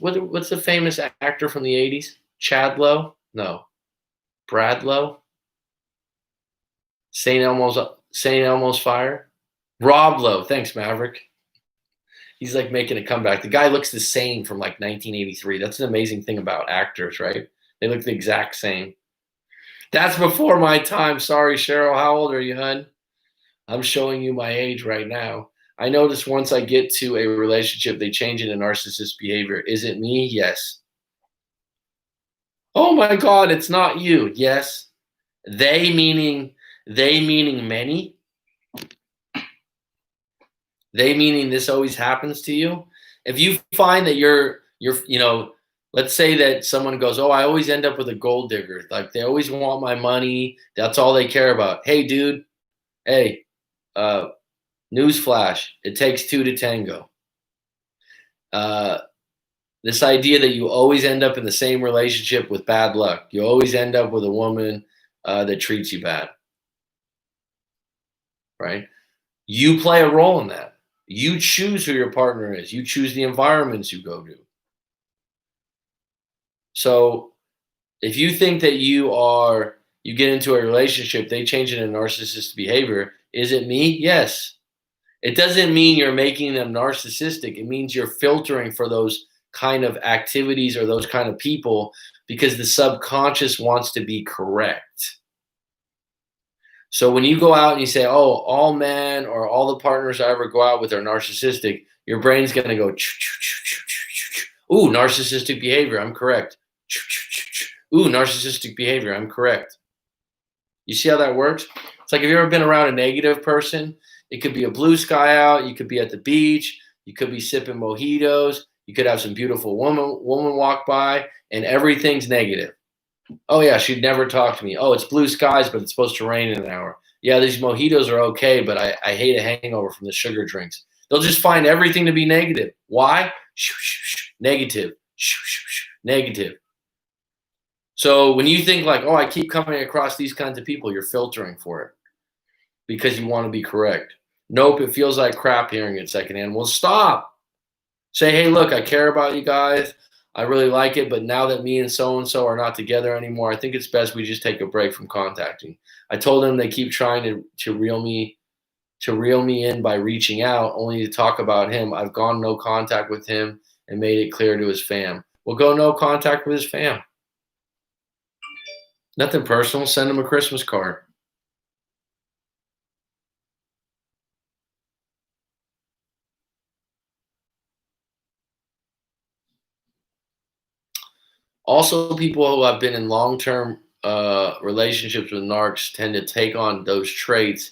the famous actor from the 80s? Chad Lowe? No. Brad Lowe? St. Elmo's Fire? Rob Lowe. Thanks, Maverick. He's like making a comeback. The guy looks the same from like 1983. That's an amazing thing about actors, right? They look the exact same. That's before my time. Sorry, Cheryl. How old are you, hun? I'm showing you my age right now. I notice once I get to a relationship, they change into narcissist behavior. Is it me? Yes. Oh my God, it's not you. Yes. They meaning many. They meaning this always happens to you. If you find that you're let's say that someone goes, oh, I always end up with a gold digger. Like they always want my money. That's all they care about. Hey, dude. Hey, newsflash. It takes two to tango. This idea that you always end up in the same relationship with bad luck. You always end up with a woman that treats you bad. Right? You play a role in that. You choose who your partner is. You choose the environments you go to. So if you think that you get into a relationship, they change into narcissistic behavior. Is it me? Yes. It doesn't mean you're making them narcissistic. It means you're filtering for those kind of activities or those kind of people because the subconscious wants to be correct. So when you go out and you say, oh, all men or all the partners I ever go out with are narcissistic, your brain's going to go, ooh, narcissistic behavior, I'm correct. Ooh, narcissistic behavior, I'm correct. You see how that works? It's like if you've ever been around a negative person, it could be a blue sky out, you could be at the beach, you could be sipping mojitos, you could have some beautiful woman walk by, and everything's negative. Oh, yeah, she'd never talk to me. Oh, it's blue skies, but it's supposed to rain in an hour. Yeah, these mojitos are okay, but I hate a hangover from the sugar drinks. They'll just find everything to be negative. Why? Negative. Negative. So when you think like, oh, I keep coming across these kinds of people, you're filtering for it because you want to be correct. Nope, it feels like crap hearing it secondhand. Well, stop. Say, hey, look, I care about you guys. I really like it, but now that me and so are not together anymore, I think it's best we just take a break from contacting. I told them they keep trying to reel me in by reaching out, only to talk about him. I've gone no contact with him and made it clear to his fam. Well, go no contact with his fam. Nothing personal. Send him a Christmas card. Also, people who have been in long-term relationships with narcs tend to take on those traits,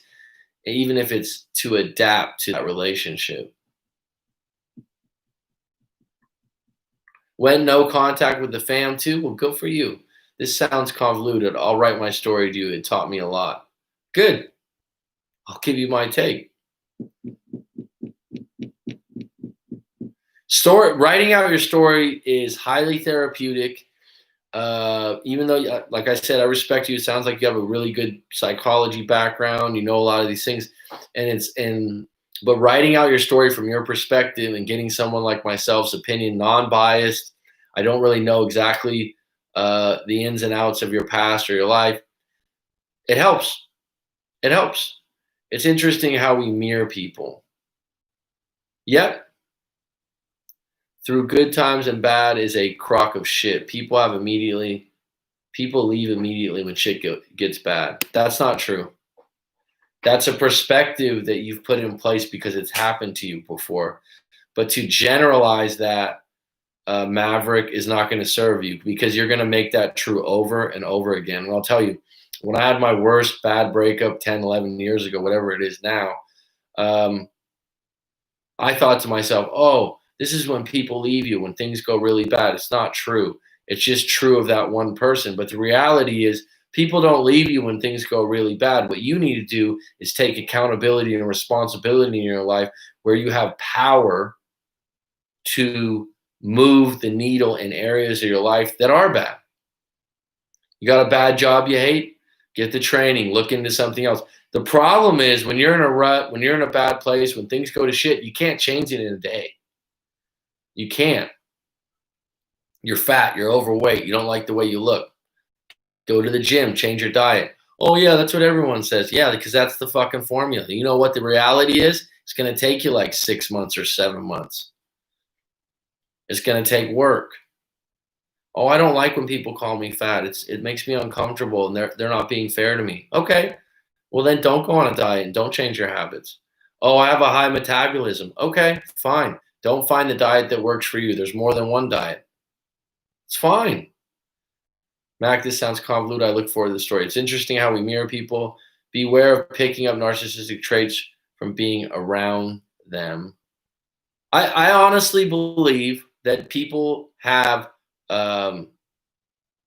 even if it's to adapt to that relationship. When no contact with the fam too, well, good for you. This sounds convoluted. I'll write my story to you. It taught me a lot. Good. I'll give you my take. Writing out your story is highly therapeutic. Even though, like I said, I respect you. It sounds like you have a really good psychology background. You know a lot of these things, but writing out your story from your perspective and getting someone like myself's opinion, non-biased. I don't really know exactly the ins and outs of your past or your life. It helps. It helps. It's interesting how we mirror people. Yep. Through good times and bad is a crock of shit. People leave immediately when shit gets bad. That's not true. That's a perspective that you've put in place because it's happened to you before. But to generalize that, Maverick, is not going to serve you, because you're going to make that true over and over again. And I'll tell you, when I had my worst bad breakup 10, 11 years ago, whatever it is now, I thought to myself, oh, this is when people leave you, when things go really bad. It's not true. It's just true of that one person. But the reality is, people don't leave you when things go really bad. What you need to do is take accountability and responsibility in your life, where you have power to move the needle in areas of your life that are bad. You got a bad job you hate? Get the training, look into something else. The problem is, when you're in a rut, when you're in a bad place, when things go to shit, you can't change it in a day. You can't. You're fat, you're overweight, you don't like the way you look. Go to the gym, change your diet. Oh yeah, that's what everyone says. Yeah, because that's the fucking formula. You know what the reality is? It's going to take you like 6 months or 7 months. It's going to take work. Oh, I don't like when people call me fat. It makes me uncomfortable, and they're not being fair to me. Okay, well then don't go on a diet and don't change your habits. Oh, I have a high metabolism. Okay, fine. Don't find the diet that works for you. There's more than one diet. It's fine. Mac, this sounds convoluted. I look forward to the story. It's interesting how we mirror people. Beware of picking up narcissistic traits from being around them. I honestly believe that people have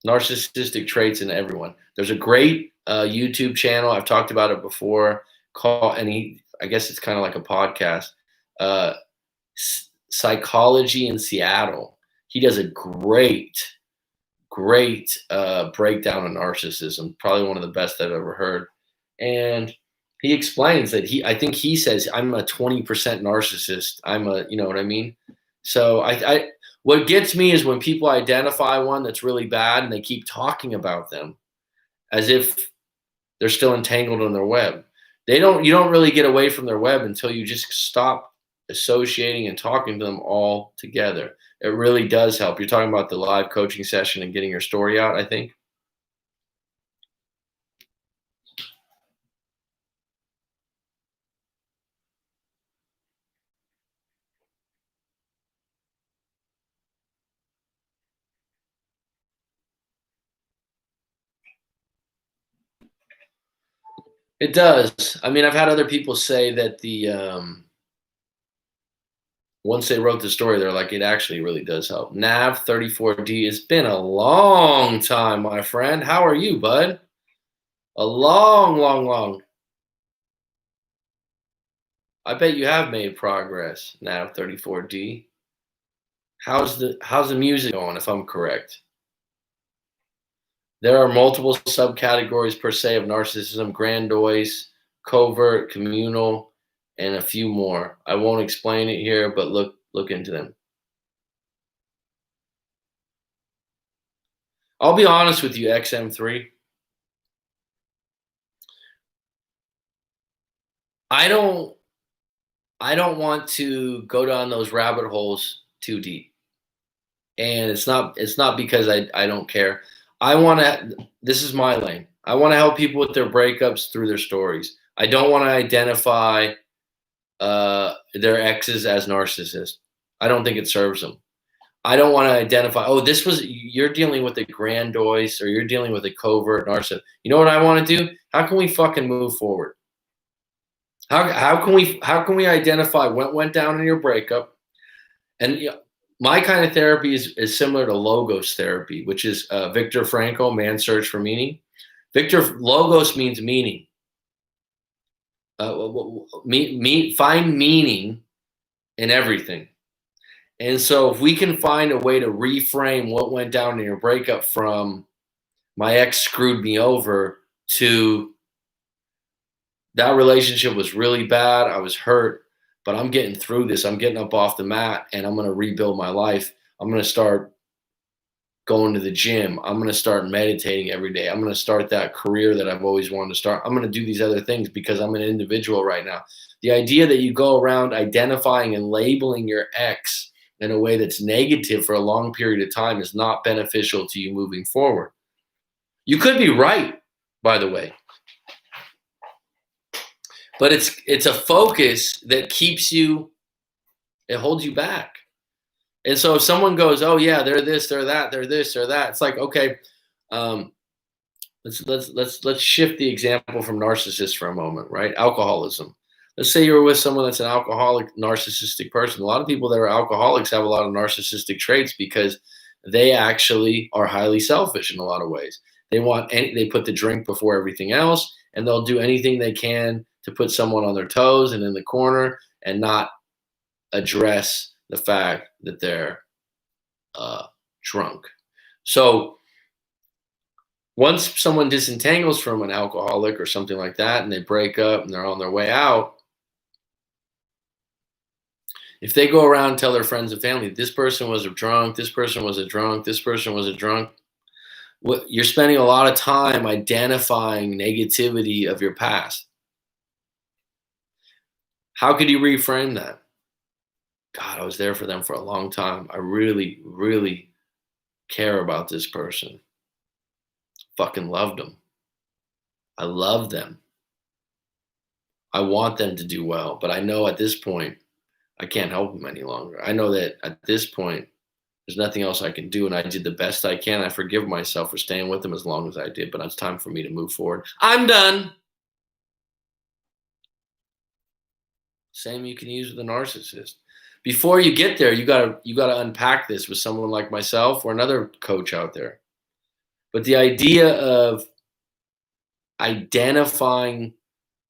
narcissistic traits in everyone. There's a great YouTube channel. I've talked about it before. I guess it's kind of like a podcast. Psychology in Seattle. He does a great breakdown of narcissism. Probably one of the best I've ever heard. And he explains that I think he says, I'm a 20% narcissist. You know what I mean? So what gets me is when people identify one that's really bad and they keep talking about them as if they're still entangled in their web. You don't really get away from their web until you just stop associating and talking to them all together. It really does help. You're talking about the live coaching session and getting your story out, I think. It does. I mean, I've had other people say that once they wrote the story, they're like, it actually really does help. Nav34D, it's been a long time, my friend. How are you, bud? A long. I bet you have made progress, Nav34D. How's the music going, if I'm correct? There are multiple subcategories per se of narcissism: grandiose, covert, communal. and a few more. I won't explain it here, but look into them. I'll be honest with you, XM3. I don't I don't want to go down those rabbit holes too deep. And it's not because I don't care. I want to This is my lane. I want to help people with their breakups through their stories. I don't want to identify their exes as narcissists. I don't think it serves them. I don't want to identify, oh, you're dealing with a grandiose or you're dealing with a covert narcissist. You know what I want to do? How can we fucking move forward? How can we identify what went down in your breakup? And my kind of therapy is similar to logos therapy, which is Viktor Frankl, Man's Search for Meaning. Logos means meaning. Find meaning in everything. And so if we can find a way to reframe what went down in your breakup from my ex screwed me over to that relationship was really bad, I was hurt, but I'm getting through this. I'm getting up off the mat and I'm going to rebuild my life. I'm going to start going to the gym. I'm going to start meditating every day. I'm going to start that career that I've always wanted to start. I'm going to do these other things because I'm an individual right now. The idea that you go around identifying and labeling your ex in a way that's negative for a long period of time is not beneficial to you moving forward. You could be right, by the way, but it's a focus that keeps you, it holds you back. And so if someone goes, oh yeah, they're this, they're that, they're this, they're that, it's like, okay, let's shift the example from narcissists for a moment, right? Alcoholism. Let's say you're with someone that's an alcoholic, narcissistic person. A lot of people that are alcoholics have a lot of narcissistic traits because they actually are highly selfish in a lot of ways. They put the drink before everything else, and they'll do anything they can to put someone on their toes and in the corner and not address the fact that they're drunk. So once someone disentangles from an alcoholic or something like that and they break up and they're on their way out, if they go around and tell their friends and family, this person was a drunk, this person was a drunk, this person was a drunk, you're spending a lot of time identifying negativity of your past. How could you reframe that? God, I was there for them for a long time. I really, really care about this person. Fucking loved them. I love them. I want them to do well, but I know at this point, I can't help them any longer. I know that at this point, there's nothing else I can do, and I did the best I can. I forgive myself for staying with them as long as I did, but it's time for me to move forward. I'm done. Same you can use with a narcissist. Before you get there, you gotta unpack this with someone like myself or another coach out there. But the idea of identifying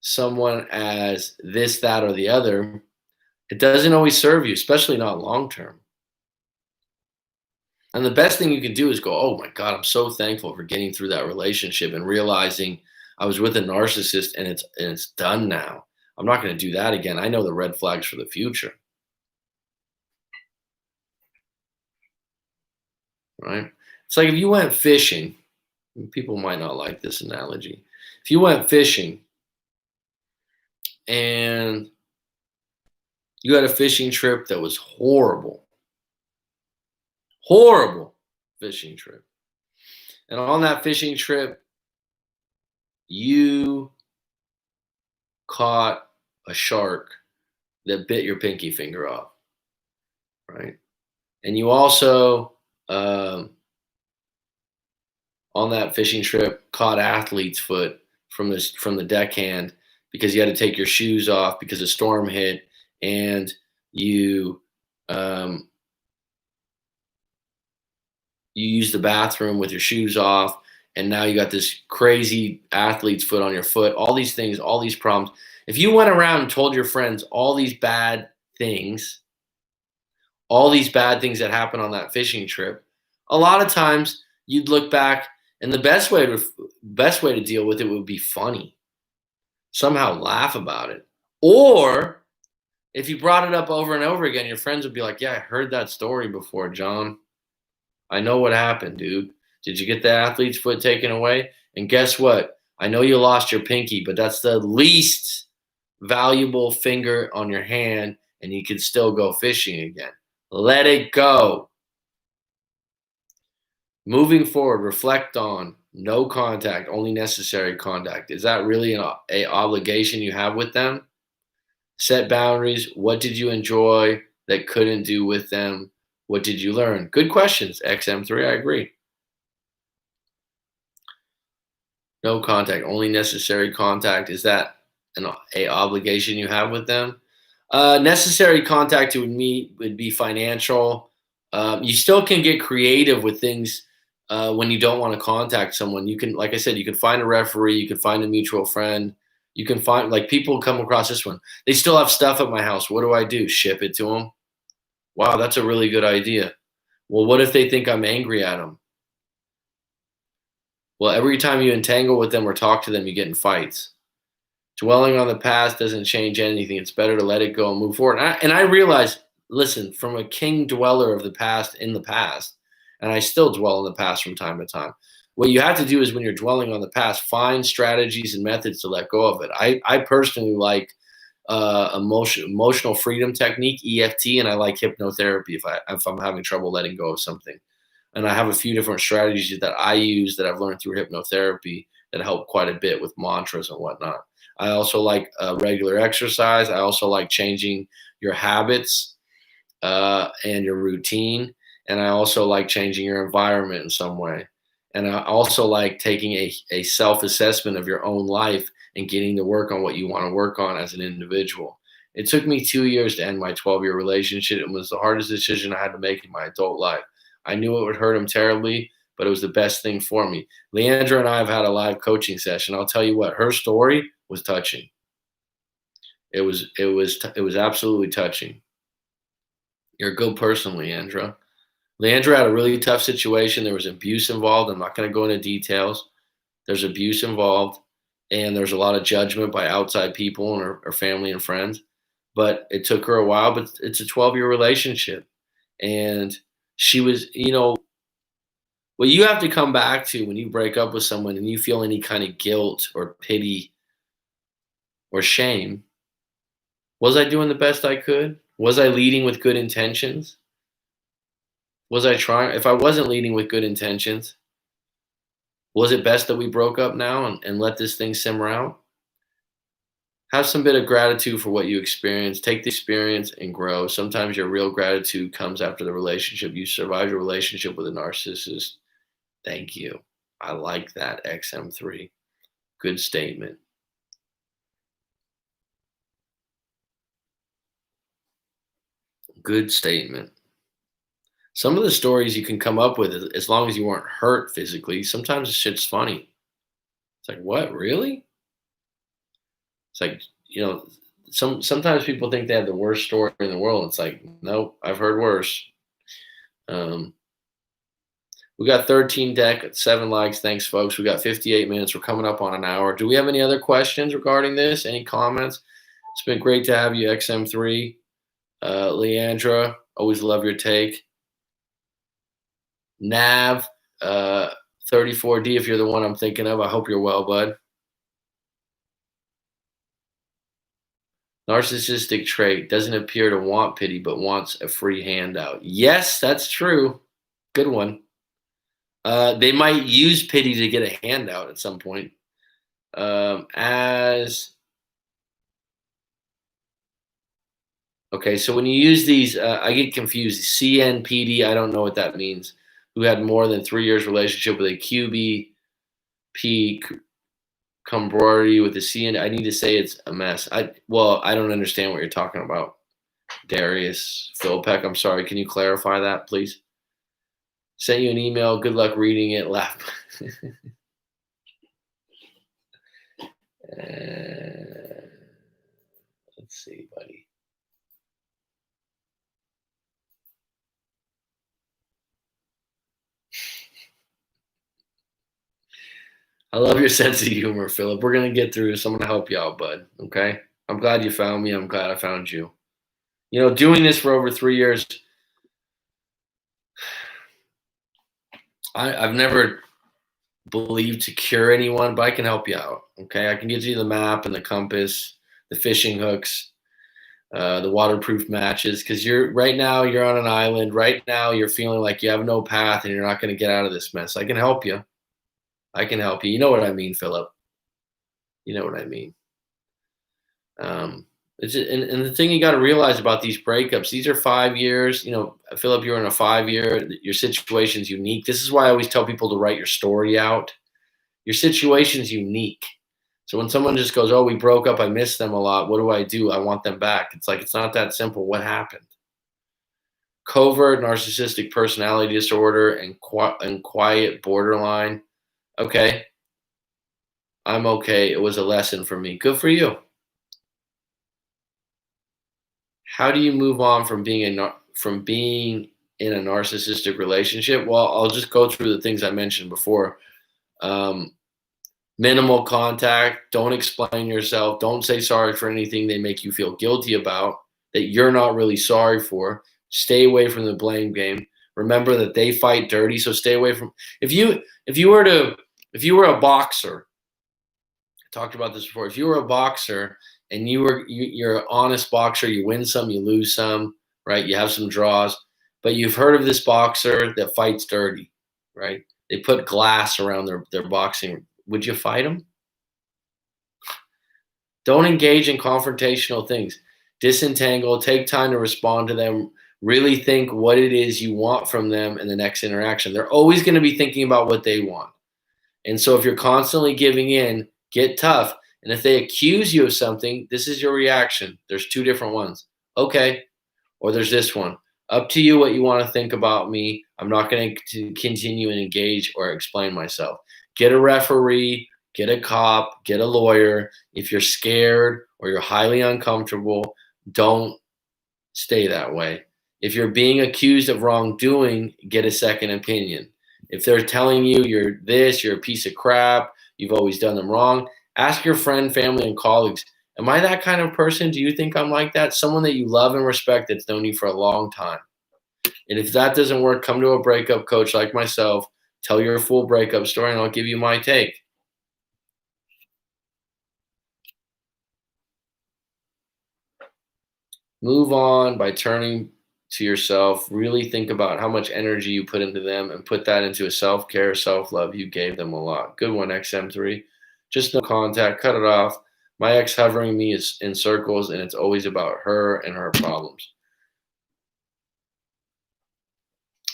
someone as this, that, or the other, it doesn't always serve you, especially not long term. And the best thing you can do is go, oh my God, I'm so thankful for getting through that relationship and realizing I was with a narcissist and it's done now. I'm not going to do that again. I know the red flags for the future. Right? It's like if you went fishing, people might not like this analogy. If you went fishing and you had a fishing trip that was horrible fishing trip. And on that fishing trip, you caught a shark that bit your pinky finger off, right? And you also, on that fishing trip, caught athlete's foot from the deckhand because you had to take your shoes off because a storm hit, and you used the bathroom with your shoes off, and now you got this crazy athlete's foot on your foot. All these things, all these problems. If you went around and told your friends all these bad things that happened on that fishing trip, a lot of times you'd look back, and the best way to deal with it would be funny. Somehow laugh about it. Or if you brought it up over and over again, your friends would be like, yeah, I heard that story before, John. I know what happened, dude. Did you get the athlete's foot taken away? And guess what? I know you lost your pinky, but that's the least valuable finger on your hand, and you can still go fishing again. Let it go. Moving forward, reflect on no contact, only necessary contact. Is that really an obligation you have with them? Set boundaries. What did you enjoy that couldn't do with them? What did you learn? Good questions, XM3. I agree. No contact, only necessary contact. Is that an obligation you have with them? Necessary contact would be financial. You still can get creative with things when you don't want to contact someone. You can, like I said, you can find a referee, you can find a mutual friend, you can find, like, people come across this one. They still have stuff at my house. What do? Ship it to them? Wow, that's a really good idea. Well, what if they think I'm angry at them? Well, every time you entangle with them or talk to them, you get in fights. Dwelling on the past doesn't change anything. It's better to let it go and move forward. And I realize, listen, from a king dweller of the past in the past, and I still dwell in the past from time to time. What you have to do is, when you're dwelling on the past, find strategies and methods to let go of it. I personally like emotional freedom technique, EFT, and I like hypnotherapy if I'm having trouble letting go of something. And I have a few different strategies that I use that I've learned through hypnotherapy that help quite a bit with mantras and whatnot. I also like regular exercise. I also like changing your habits and your routine. And I also like changing your environment in some way. And I also like taking a self-assessment of your own life and getting to work on what you want to work on as an individual. It took me 2 years to end my 12-year relationship. It was the hardest decision I had to make in my adult life. I knew it would hurt him terribly, but it was the best thing for me. Leandra and I have had a live coaching session. I'll tell you what, her story was touching. It was absolutely touching. You're a good person, Leandra. Leandra had a really tough situation. There was abuse involved. I'm not going to go into details. There's abuse involved, and there's a lot of judgment by outside people and her family and friends. But it took her a while, but it's a 12-year relationship. And she was, what you have to come back to when you break up with someone and you feel any kind of guilt or pity or shame. Was I doing the best I could? Was I leading with good intentions? Was I trying? If I wasn't leading with good intentions, was it best that we broke up now and let this thing simmer out? Have some bit of gratitude for what you experienced. Take the experience and grow. Sometimes your real gratitude comes after the relationship. You survived your relationship with a narcissist. Thank you. I like that, XM3. Good statement. Good statement. Some of the stories you can come up with, as long as you weren't hurt physically, sometimes the shit's funny. It's like, what, really? It's like, sometimes people think they have the worst story in the world. It's like, nope, I've heard worse. We got 13 deck, 7 likes. Thanks, folks. We got 58 minutes. We're coming up on an hour. Do we have any other questions regarding this? Any comments? It's been great to have you, XM3. Leandra, always love your take. Nav, 34D, if you're the one I'm thinking of, I hope you're well, bud. Narcissistic trait, doesn't appear to want pity, but wants a free handout. Yes, that's true. Good one. They might use pity to get a handout at some point. Okay, so when you use these, I get confused. CNPD, I don't know what that means. Who had more than 3 years relationship with a QBP camaraderie with the CN. I need to say it's a mess. I don't understand what you're talking about. Darius Philpeck, I'm sorry. Can you clarify that, please? Sent you an email. Good luck reading it. Laugh. Let's see, buddy. I love your sense of humor, Philip. We're going to get through this. I'm going to help you out, bud. Okay? I'm glad you found me. I'm glad I found you. Doing this for over 3 years, I've never believed to cure anyone, but I can help you out. Okay, I can get you the map and the compass, the fishing hooks, the waterproof matches. Because you're on an island. Right now, you're feeling like you have no path and you're not going to get out of this mess. I can help you. I can help you. You know what I mean, Philip. You know what I mean. Um, and the thing you got to realize about these breakups, these are 5 years. Philip, you're in a 5 year. Your situation's unique. This is why I always tell people to write your story out. Your situation's unique. So when someone just goes, "Oh, we broke up. I miss them a lot. What do I do? I want them back." It's like it's not that simple. What happened? Covert narcissistic personality disorder and quiet borderline. Okay, I'm okay. It was a lesson for me. Good for you. How do you move on from being in a narcissistic relationship? Well, I'll just go through the things I mentioned before. Um, Minimal contact. Don't explain yourself. Don't say sorry for anything they make you feel guilty about that you're not really sorry for. Stay away from the blame game. Remember that they fight dirty, so stay away from. If you were a boxer, I talked about this before. If you were a boxer and you're an honest boxer, you win some, you lose some, right? You have some draws, but you've heard of this boxer that fights dirty, right? They put glass around their boxing. Would you fight them? Don't engage in confrontational things. Disentangle, take time to respond to them, really think what it is you want from them in the next interaction. They're always going to be thinking about what they want. And so if you're constantly giving in, get tough. And if they accuse you of something, this is your reaction. There's two different ones. Okay. Or there's this one. Up to you what you want to think about me. I'm not going to continue and engage or explain myself. Get a referee, get a cop, get a lawyer. If you're scared or you're highly uncomfortable, don't stay that way. If you're being accused of wrongdoing, get a second opinion. If they're telling you you're a piece of crap, you've always done them wrong, ask your friend, family, and colleagues, am I that kind of person? Do you think I'm like that? Someone that you love and respect that's known you for a long time. And if that doesn't work, come to a breakup coach like myself, tell your full breakup story, and I'll give you my take. Move on by turning to yourself. Really think about how much energy you put into them and put that into a self-care, self-love. You gave them a lot. Good one, XM3. Just no contact. Cut it off. My ex hovering me is in circles, and it's always about her and her problems.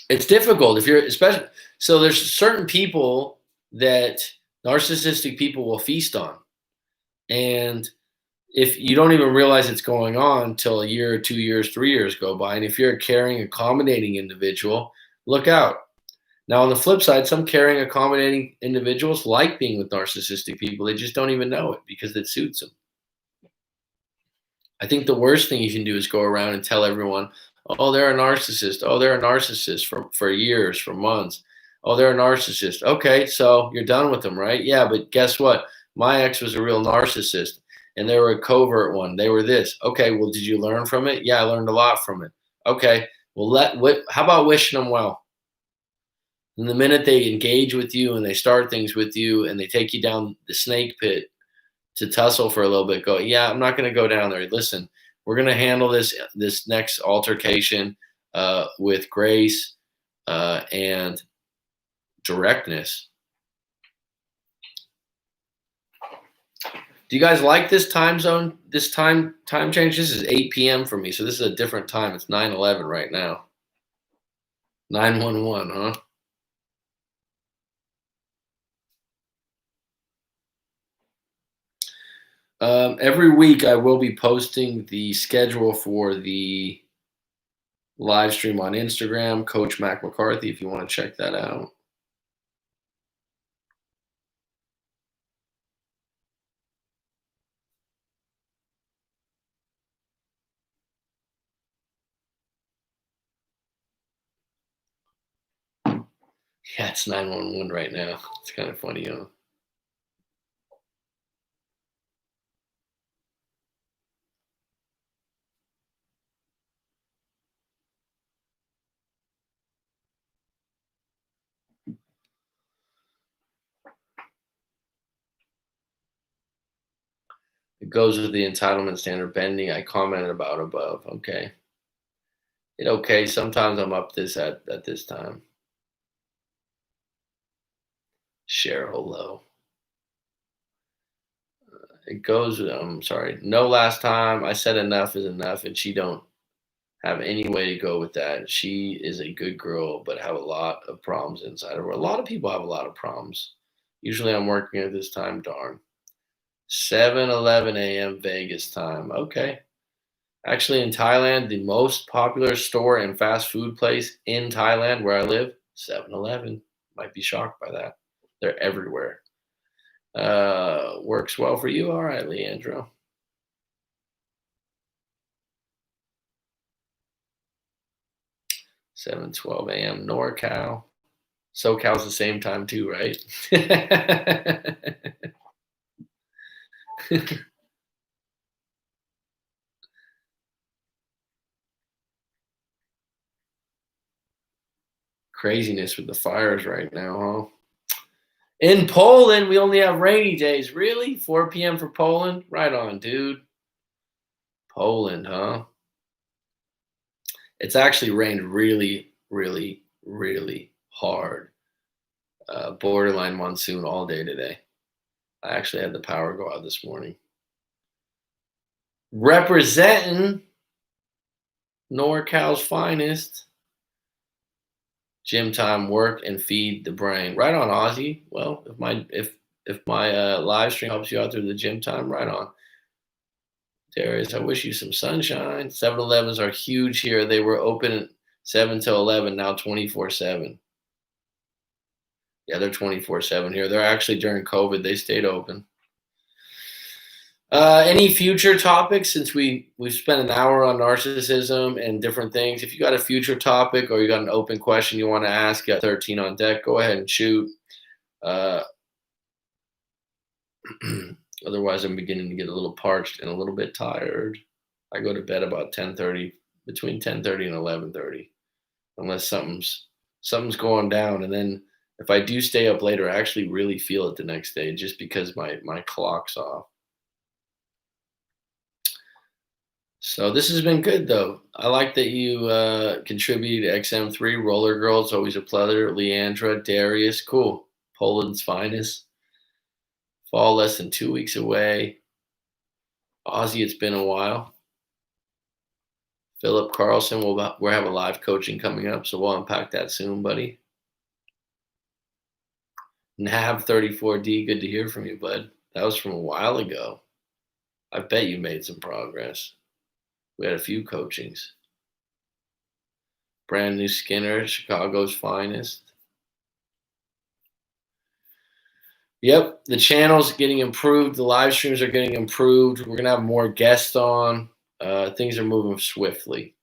It's difficult if you're especially so there's certain people that narcissistic people will feast on. And if you don't even realize it's going on till a year, 2 years, 3 years go by, and if you're a caring, accommodating individual, look out. Now, on the flip side, some caring, accommodating individuals like being with narcissistic people. They just don't even know it because it suits them. I think the worst thing you can do is go around and tell everyone, oh, they're a narcissist. Oh, they're a narcissist for years, for months. Oh, they're a narcissist. Okay, so you're done with them, right? Yeah, but guess what? My ex was a real narcissist and they were a covert one. They were this. Okay, well, did you learn from it? Yeah, I learned a lot from it. Okay, well, how about wishing them well? And the minute they engage with you and they start things with you and they take you down the snake pit to tussle for a little bit, go, yeah, I'm not going to go down there. Listen, we're going to handle this next altercation with grace and directness. Do you guys like this time zone? This time change? This is 8 p.m. for me, so this is a different time. It's 9:11 right now. 911, huh? Every week I will be posting the schedule for the live stream on Instagram, Coach Mac McCarthy, if you want to check that out. Yeah, it's 911 right now. It's kind of funny, huh? It goes with the entitlement standard bending I commented about above. Okay. Okay. Sometimes I'm up this at this time. Cheryl Low. It goes. I'm sorry. No, last time I said enough is enough, and she don't have any way to go with that. She is a good girl, but have a lot of problems inside of her. A lot of people have a lot of problems. Usually, I'm working at this time. Darn. 7:11 a.m. Vegas time. Okay. Actually, in Thailand, the most popular store and fast food place in Thailand, where I live, 7-Eleven. Might be shocked by that. They're everywhere. Works well for you. All right, Leandro. 7:12 a.m. NorCal. SoCal's the same time too, right? Craziness with the fires right now, huh? In Poland, we only have rainy days. Really? 4 p.m. for Poland? Right on, dude. Poland, huh? It's actually rained really, really, really hard. Borderline monsoon all day today. I actually had the power go out this morning. Representing NorCal's finest. Gym time, work, and feed the brain. Right on, Ozzy. Well, if my live stream helps you out through the gym time, right on. Darius, I wish you some sunshine. 7-Elevens are huge here. They were open 7 till 11, now 24/7. Yeah, they're 24/7 here. They're actually during COVID, they stayed open. Any future topics, since we've spent an hour on narcissism and different things? If you got a future topic or you got an open question you want to ask, you got 13 on deck, go ahead and shoot. Uh, Otherwise, I'm beginning to get a little parched and a little bit tired. I go to bed about 10:30, between 10:30 and 11:30, unless something's going down. And then if I do stay up later, I actually really feel it the next day, just because my clock's off. So this has been good, though. I like that you contributed to XM3. Roller Girl, it's always a pleasure. Leandra, Darius, cool. Poland's finest. Fall less than 2 weeks away. Ozzy, it's been a while. Philip Carlson, we'll have a live coaching coming up, so we'll unpack that soon, buddy. Nav34D, good to hear from you, bud. That was from a while ago. I bet you made some progress. We had a few coachings. Brand new Skinner, Chicago's finest. Yep, the channel's getting improved. The live streams are getting improved. We're going to have more guests on. Things are moving swiftly.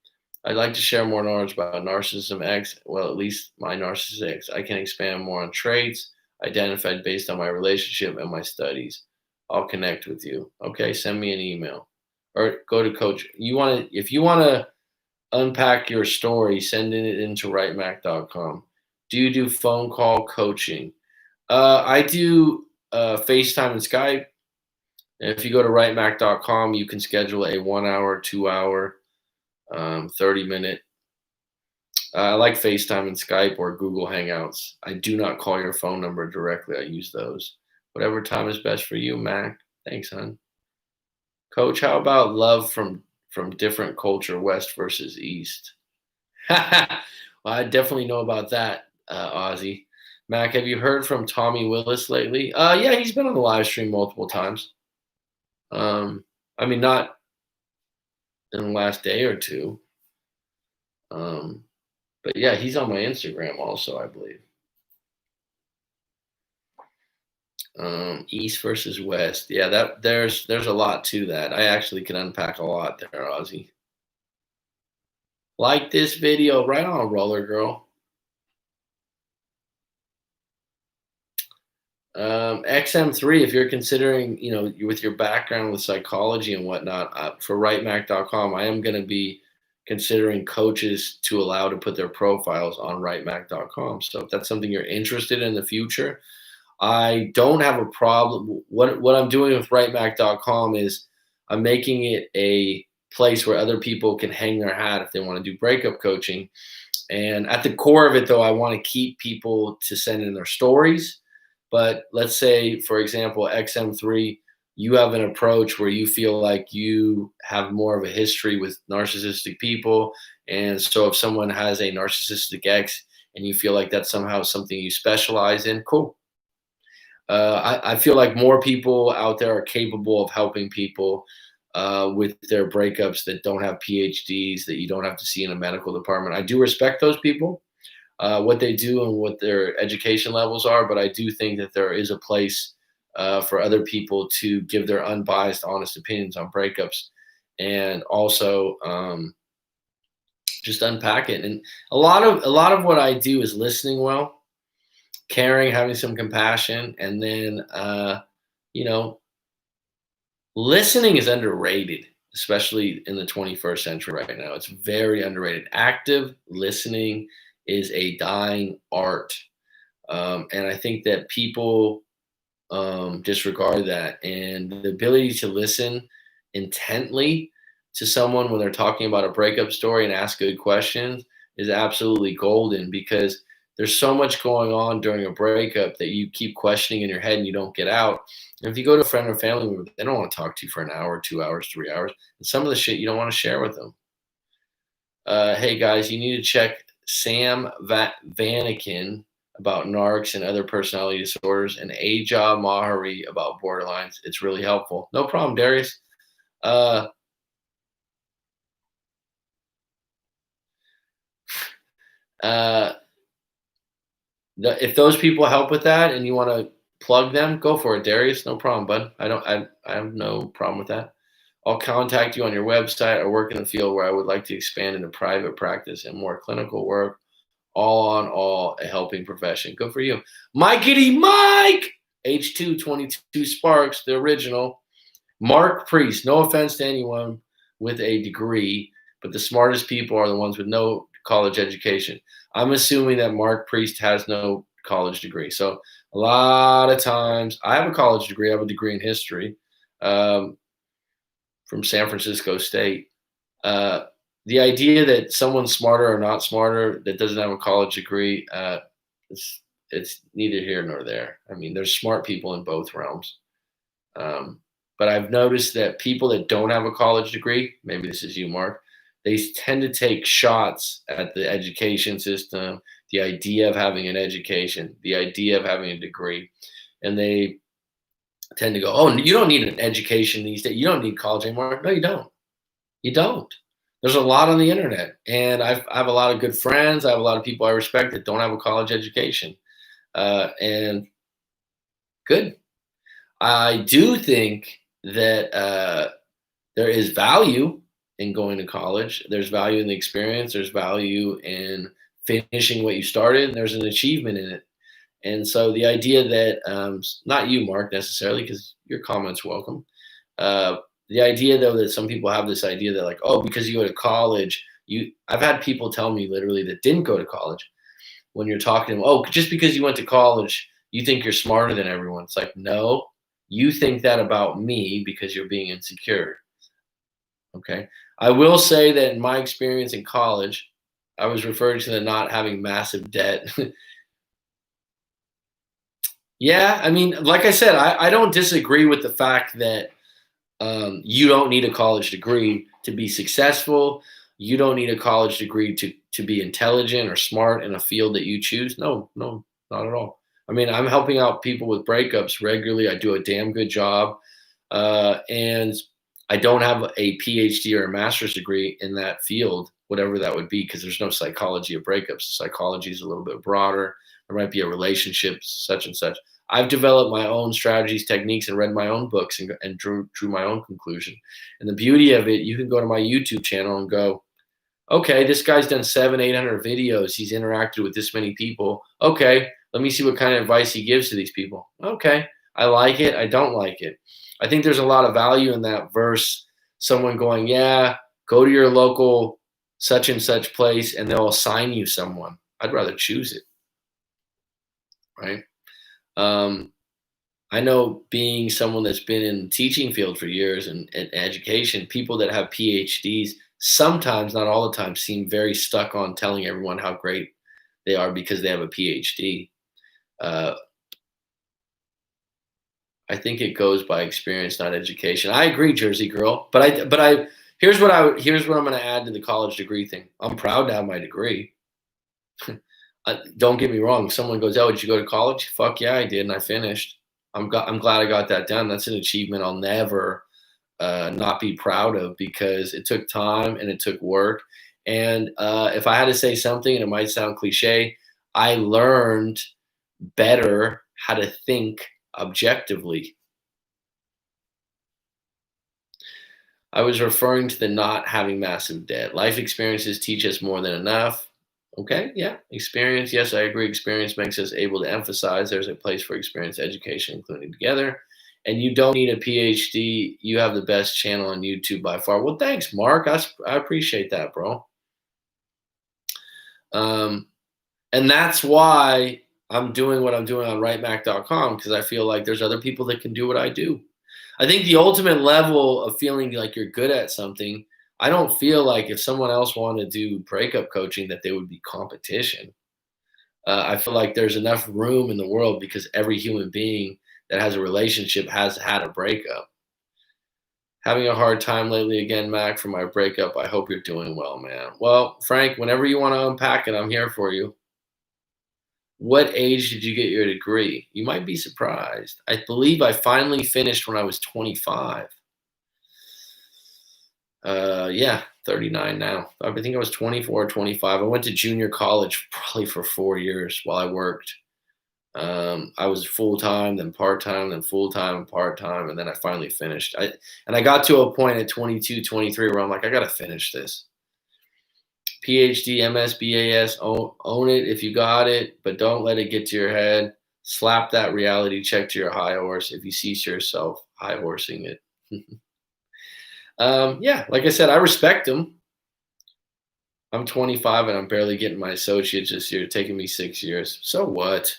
I'd like to share more knowledge about Narcissism X. Well, at least my Narcissism X. I can expand more on traits identified based on my relationship and my studies. I'll connect with you. Okay, send me an email or go to coach. If you want to unpack your story, send it into writemac.com. Do you do phone call coaching? I do FaceTime and Skype. And if you go to writemac.com, you can schedule a 1 hour, 2 hour, 30-minute. I like FaceTime and Skype or Google Hangouts. I do not call your phone number directly. I use those. Whatever time is best for you, Mac. Thanks, hon. Coach, how about love from different culture, West versus East? Well, I definitely know about that, Ozzy. Mac, have you heard from Tommy Willis lately? Yeah, he's been on the live stream multiple times. I mean, not in the last day or two. But yeah, he's on my Instagram also, I believe. East versus West. Yeah, there's a lot to that. I actually can unpack a lot there, Ozzy. Like this video, right on, Roller Girl. XM3, if you're considering, with your background with psychology and whatnot, for writemac.com, I am going to be considering coaches to allow to put their profiles on writemac.com. So if that's something you're interested in the future, I don't have a problem. What I'm doing with WriteMac.com is I'm making it a place where other people can hang their hat if they want to do breakup coaching. And at the core of it, though, I want to keep people to send in their stories. But let's say, for example, XM3, you have an approach where you feel like you have more of a history with narcissistic people. And so if someone has a narcissistic ex and you feel like that's somehow something you specialize in, cool. I feel like more people out there are capable of helping people with their breakups that don't have PhDs, that you don't have to see in a medical department. I do respect those people, what they do and what their education levels are, but I do think that there is a place for other people to give their unbiased, honest opinions on breakups, and also just unpack it. And a lot of what I do is listening well, caring, having some compassion, and then you know, listening is underrated, especially in the 21st century right now. It's very underrated. Active listening is a dying art. And I think that people disregard that. And the ability to listen intently to someone when they're talking about a breakup story and ask good questions is absolutely golden, because there's so much going on during a breakup that you keep questioning in your head and you don't get out. And if you go to a friend or family member, they don't want to talk to you for an hour, 2 hours, 3 hours. And some of the shit you don't want to share with them. Hey guys, you need to check Sam Vanakin about narcs and other personality disorders, and Aja Mahari about borderlines. It's really helpful. No problem, Darius. If those people help with that and you want to plug them, go for it, Darius. No problem, bud. I have no problem with that. I'll contact you on your website. I work in the field where I would like to expand into private practice and more clinical work. All a helping profession. Good for you. Mikey Mike! H222 Sparks, the original. Mark Priest. No offense to anyone with a degree, but the smartest people are the ones with no college education. I'm assuming that Mark Priest has no college degree. So a lot of times, I have a college degree. I have a degree in history from San Francisco State. The idea that someone's smarter or not smarter that doesn't have a college degree, it's neither here nor there. I mean, there's smart people in both realms. But I've noticed that people that don't have a college degree, maybe this is you, Mark, they tend to take shots at the education system, the idea of having an education, the idea of having a degree. And they tend to go, oh, you don't need an education these days. You don't need college anymore. No, you don't. You don't. There's a lot on the internet. And I have a lot of good friends. I have a lot of people I respect that don't have a college education. And good. I do think that there is value in going to college. There's value in the experience. There's value in finishing what you started. And there's an achievement in it. And so the idea that, not you, Mark, necessarily, because your comment's welcome. The idea, though, that some people have this idea that, like, oh, because you go to college, I've had people tell me literally that didn't go to college. When you're talking to them, oh, just because you went to college, you think you're smarter than everyone. It's like, no, you think that about me because you're being insecure. Okay. I will say that in my experience in college, I was referred to the not having massive debt. Yeah, I mean, like I said, I don't disagree with the fact that you don't need a college degree to be successful. You don't need a college degree to be intelligent or smart in a field that you choose. No, not at all. I mean, I'm helping out people with breakups regularly. I do a damn good job. And I don't have a PhD or a master's degree in that field, whatever that would be, because there's no psychology of breakups. Psychology is a little bit broader. There might be a relationship, such and such. I've developed my own strategies, techniques, and read my own books and drew my own conclusion. And the beauty of it, you can go to my YouTube channel and go, okay, this guy's done 700-800 videos. He's interacted with this many people. Okay, let me see what kind of advice he gives to these people. Okay, I like it. I don't like it. I think there's a lot of value in that versus someone going, yeah, go to your local such and such place and they'll assign you someone. I'd rather choose it, right? Um, I know being someone that's been in the teaching field for years and education, people that have PhDs sometimes, not all the time, seem very stuck on telling everyone how great they are because they have a PhD. Uh, I think it goes by experience, not education. I agree, Jersey girl, but here's what I'm going to add to the college degree thing. I'm proud to have my degree. Don't get me wrong. If someone goes, "Oh, did you go to college?" Fuck yeah, I did, and I finished. I'm glad I got that done. That's an achievement I'll never not be proud of because it took time and it took work. And if I had to say something, and it might sound cliche, I learned better how to think objectively. I was referring to the not having massive debt. Life experiences teach us more than enough. Okay, yeah, experience. Yes, I agree. Experience makes us able to emphasize there's a place for experience education, including together. And you don't need a PhD. You have the best channel on YouTube by far. Well, thanks, Mark. I appreciate that, bro. Um, and that's why I'm doing what I'm doing on writemac.com because I feel like there's other people that can do what I do. I think the ultimate level of feeling like you're good at something, I don't feel like if someone else wanted to do breakup coaching that they would be competition. I feel like there's enough room in the world because every human being that has a relationship has had a breakup. Having a hard time lately again, Mac, for my breakup. I hope you're doing well, man. Well, Frank, whenever you want to unpack it, I'm here for you. What age did you get your degree? You might be surprised. I believe I finally finished when I was 25. Yeah, 39 now. I think I was 24 or 25. I went to junior college probably for 4 years while I worked. I was full time, then part time, then full time and part time, and then I finally finished. I got to a point at 22, 23 where I'm like, I got to finish this. PhD, MS, BAS, own it if you got it, but don't let it get to your head. Slap that reality check to your high horse if you see yourself high horsing it. Yeah, like I said, I respect them. I'm 25 and I'm barely getting my associates this year, taking me 6 years. So what?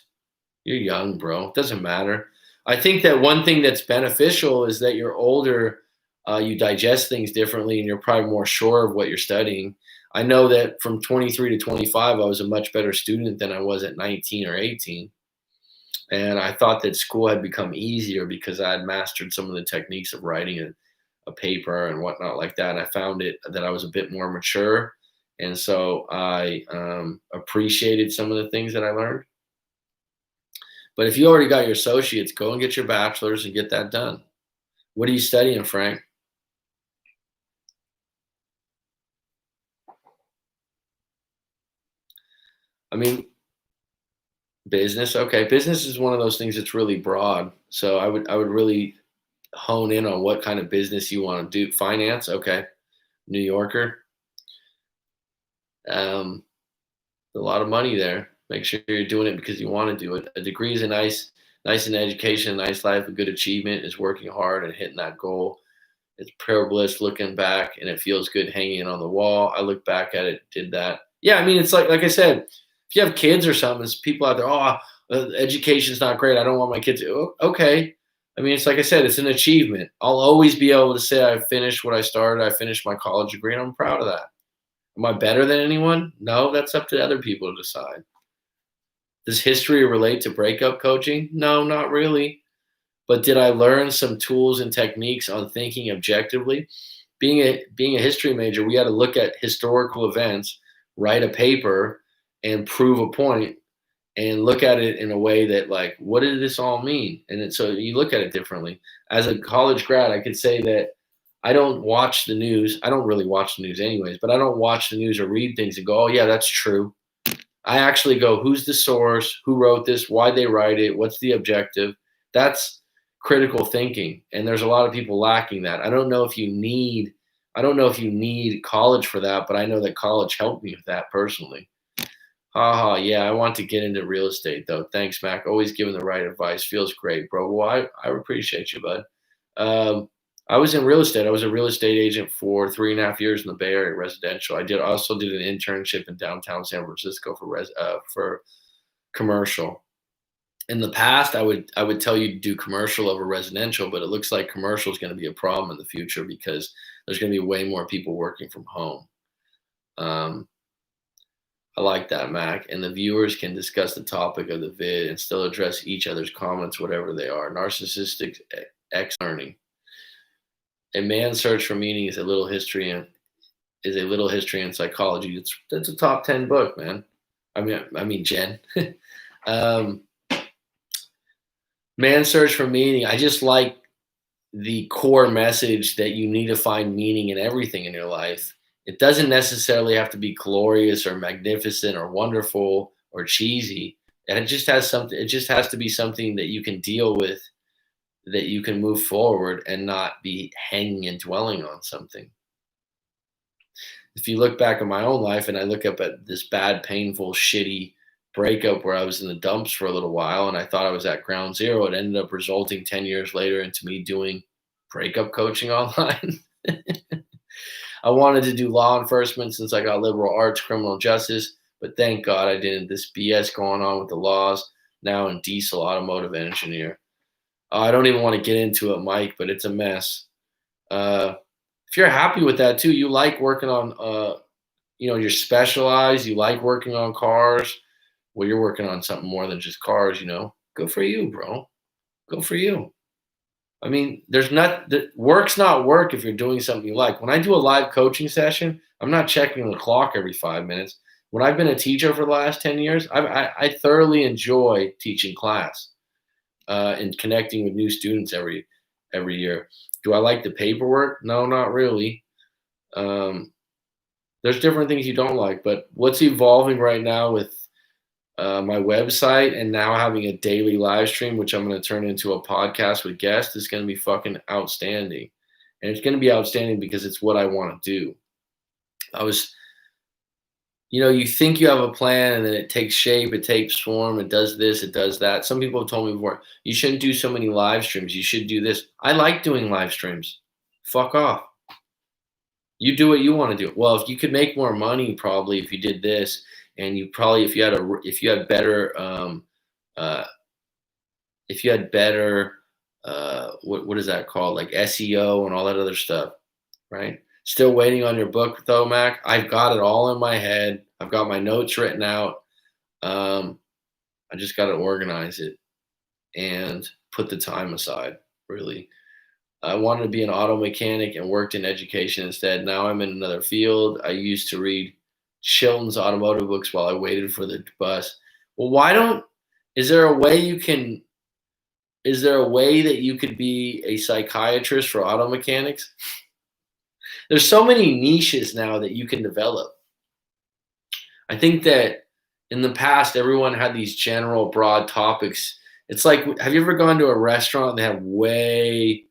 You're young, bro. It doesn't matter. I think that one thing that's beneficial is that you're older, you digest things differently, and you're probably more sure of what you're studying. I know that from 23 to 25, I was a much better student than I was at 19 or 18. And I thought that school had become easier because I had mastered some of the techniques of writing a paper and whatnot like that. And I found it that I was a bit more mature. And so I appreciated some of the things that I learned. But if you already got your associates, go and get your bachelor's and get that done. What are you studying, Frank? I mean, business. Okay, business is one of those things that's really broad. So I would really hone in on what kind of business you want to do. Finance, okay. New Yorker. Um, a lot of money there. Make sure you're doing it because you want to do it. A degree is nice in education, a nice life, a good achievement is working hard and hitting that goal. It's pure bliss looking back, and it feels good hanging on the wall. I look back at it, did that. Yeah, I mean, it's like I said, if you have kids or something, there's people out there, oh, education's not great. I don't want my kids to. Okay. I mean, it's like I said, it's an achievement. I'll always be able to say I finished what I started. I finished my college degree, and I'm proud of that. Am I better than anyone? No, that's up to other people to decide. Does history relate to breakup coaching? No, not really. But did I learn some tools and techniques on thinking objectively? Being a history major, we had to look at historical events, write a paper, and prove a point, and look at it in a way that like, what did this all mean? So you look at it differently. As a college grad, I could say that I don't watch the news. I don't really watch the news anyways, but I don't watch the news or read things and go, oh yeah, that's true. I actually go, who's the source? Who wrote this? Why they write it? What's the objective? That's critical thinking. And there's a lot of people lacking that. I don't know if you need college for that, but I know that college helped me with that personally. Haha, yeah, I want to get into real estate though. Thanks, Mac. Always giving the right advice. Feels great, bro. Well, I appreciate you, bud. Um, I was in real estate. I was a real estate agent for 3.5 years in the Bay Area residential. Also did an internship in downtown San Francisco for commercial. In the past, I would tell you to do commercial over residential, but it looks like commercial is going to be a problem in the future because there's going to be way more people working from home. Um, I like that, Mac. And the viewers can discuss the topic of the vid and still address each other's comments, whatever they are. Narcissistic X learning. A man's search for meaning is a little history in psychology. That's a top 10 book, man. I mean, Jen. um, Man's search for meaning. I just like the core message that you need to find meaning in everything in your life. It doesn't necessarily have to be glorious or magnificent or wonderful or cheesy. It just has something. It just has to be something that you can deal with, that you can move forward and not be hanging and dwelling on something. If you look back at my own life and I look up at this bad, painful, shitty breakup where I was in the dumps for a little while and I thought I was at ground zero, it ended up resulting 10 years later into me doing breakup coaching online. I wanted to do law enforcement since I got liberal arts, criminal justice, but thank God I didn't. This BS going on with the laws, now in diesel automotive engineer. I don't even want to get into it, Mike, but it's a mess. If you're happy with that too, you like working on, you're specialized, you like working on cars. Well, you're working on something more than just cars, Go for you, bro. Go for you. I mean, work's not work if you're doing something you like. When I do a live coaching session, I'm not checking the clock every 5 minutes. When I've been a teacher for the last 10 years, I thoroughly enjoy teaching class and connecting with new students every year. Do I like the paperwork? No, not really. There's different things you don't like, but what's evolving right now with my website and now having a daily live stream, which I'm going to turn into a podcast with guests, is going to be fucking outstanding. And it's going to be outstanding because it's what I want to do. You think you have a plan and then it takes shape, it takes form, it does this, it does that. Some people have told me before, you shouldn't do so many live streams. You should do this. I like doing live streams. Fuck off. You do what you want to do. Well, if you could make more money, probably if you did this, and you probably if you had better what is that called, like SEO and all that other stuff, right? Still waiting on your book though, Mac. I've got it all in my head. I've got my notes written out. I just got to organize it and put the time aside, really. I wanted to be an auto mechanic and worked in education instead. Now I'm in another field. I used to read Chilton's automotive books while I waited for the bus. Well, is there a way that you could be a psychiatrist for auto mechanics? There's so many niches now that you can develop. I think that in the past, everyone had these general broad topics. It's like, have you ever gone to a restaurant and they have way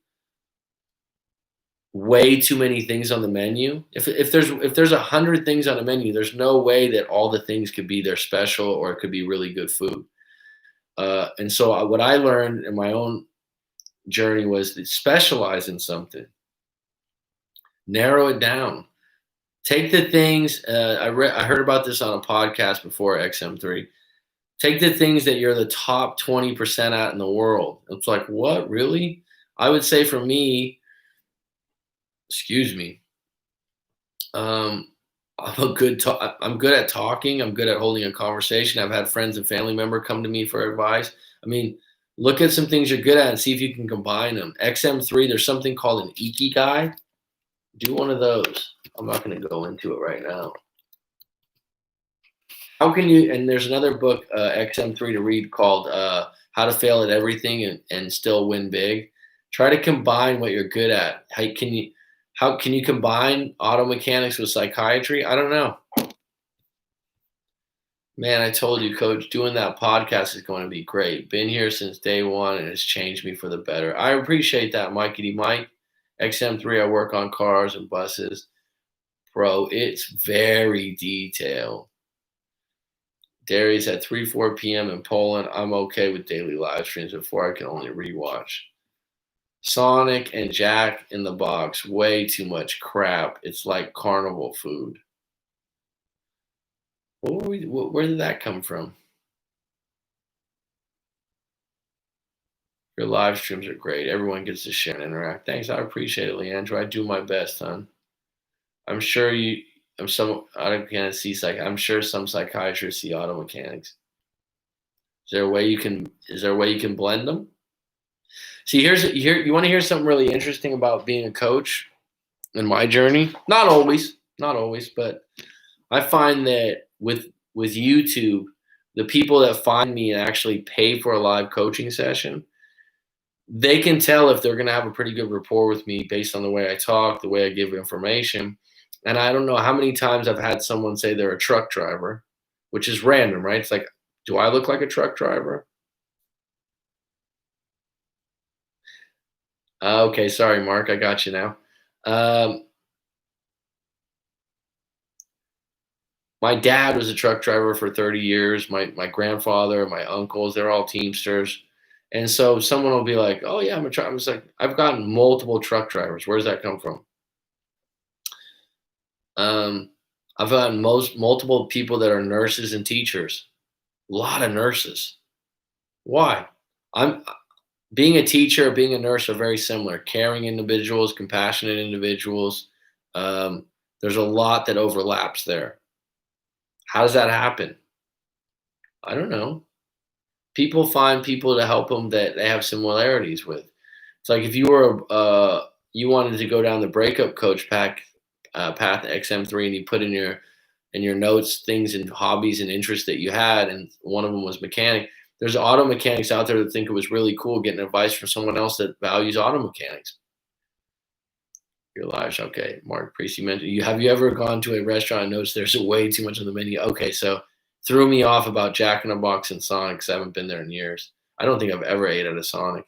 too many things on the menu? If there's 100 things on the menu, there's no way that all the things could be their special or it could be really good food. And so what I learned in my own journey was to specialize in something, narrow it down, take the things. I heard about this on a podcast before, XM3. Take the things that you're the top 20% at in the world. It's like, what, really? I would say for me, I'm good at talking. I'm good at holding a conversation. I've had friends and family members come to me for advice. I mean, look at some things you're good at and see if you can combine them. XM3, there's something called an Ikigai. Do one of those. I'm not going to go into it right now. And there's another book, XM3 to read called How to Fail at Everything and Still Win Big. Try to combine what you're good at. How can you combine auto mechanics with psychiatry? I don't know. Man, I told you, Coach, doing that podcast is going to be great. Been here since day one, and it's changed me for the better. I appreciate that, Mikey Mike. XM3, I work on cars and buses. Bro, it's very detailed. Darius at 3-4 p.m. in Poland. I'm okay with daily live streams before I can only rewatch. Sonic and Jack in the Box. Way too much crap. It's like carnival food. Where did that come from? Your live streams are great. Everyone gets to share and interact. Thanks. I appreciate it, Leandro. I do my best, hon. I'm sure you. I'm sure some psychiatrists see auto mechanics. Is there a way you can? Is there a way you can blend them? See, you want to hear something really interesting about being a coach in my journey? Not always, but I find that with YouTube, the people that find me and actually pay for a live coaching session, they can tell if they're going to have a pretty good rapport with me based on the way I talk, the way I give information. And I don't know how many times I've had someone say they're a truck driver, which is random, right? It's like, do I look like a truck driver? Okay, sorry, Mark. I got you now. My dad was a truck driver for 30 years. My grandfather, my uncles, they're all Teamsters. And so someone will be like, "Oh yeah, I'm a truck." I'm just like, I've gotten multiple truck drivers. Where does that come from? Um, I've gotten multiple people that are nurses and teachers. A lot of nurses. Why? I'm being a teacher, being a nurse are very similar. Caring individuals, compassionate individuals. Um, there's a lot that overlaps there. How does that happen? I don't know. People find people to help them that they have similarities with. It's like if you were you wanted to go down the breakup coach path XM3, and you put in your notes things and hobbies and interests that you had, and one of them was mechanic. There's auto mechanics out there that think it was really cool getting advice from someone else that values auto mechanics. Your lives, okay. Mark Priest, you mentioned have you ever gone to a restaurant and noticed there's way too much on the menu? Okay, so threw me off about Jack in the Box and Sonic because I haven't been there in years. I don't think I've ever ate at a Sonic.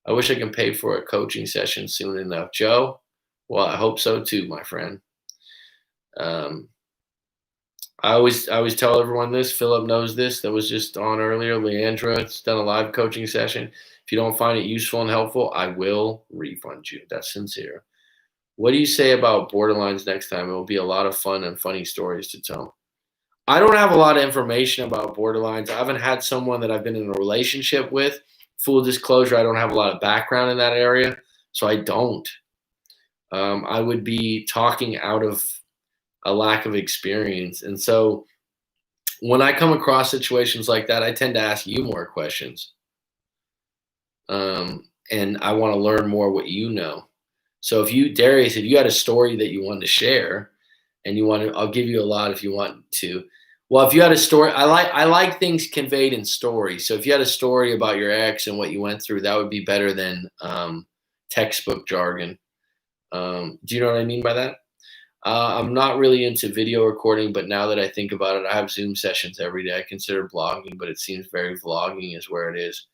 I wish I can pay for a coaching session soon enough. Joe, well, I hope so too, my friend. Um, I always tell everyone this. Philip knows this. That was just on earlier. Leandra done a live coaching session. If you don't find it useful and helpful, I will refund you. That's sincere. What do you say about borderlines next time? It will be a lot of fun and funny stories to tell. I don't have a lot of information about borderlines. I haven't had someone that I've been in a relationship with. Full disclosure, I don't have a lot of background in that area, so I don't. I would be talking out of a lack of experience. And so when I come across situations like that, I tend to ask you more questions. And I want to learn more what you know. So Darius, if you had a story that you wanted to share and I'll give you a lot if you want to. Well, if you had a story, I like things conveyed in stories. So if you had a story about your ex and what you went through, that would be better than textbook jargon. Do you know what I mean by that? I'm not really into video recording, but now that I think about it, I have Zoom sessions every day. I consider blogging, but it seems very vlogging is where it is.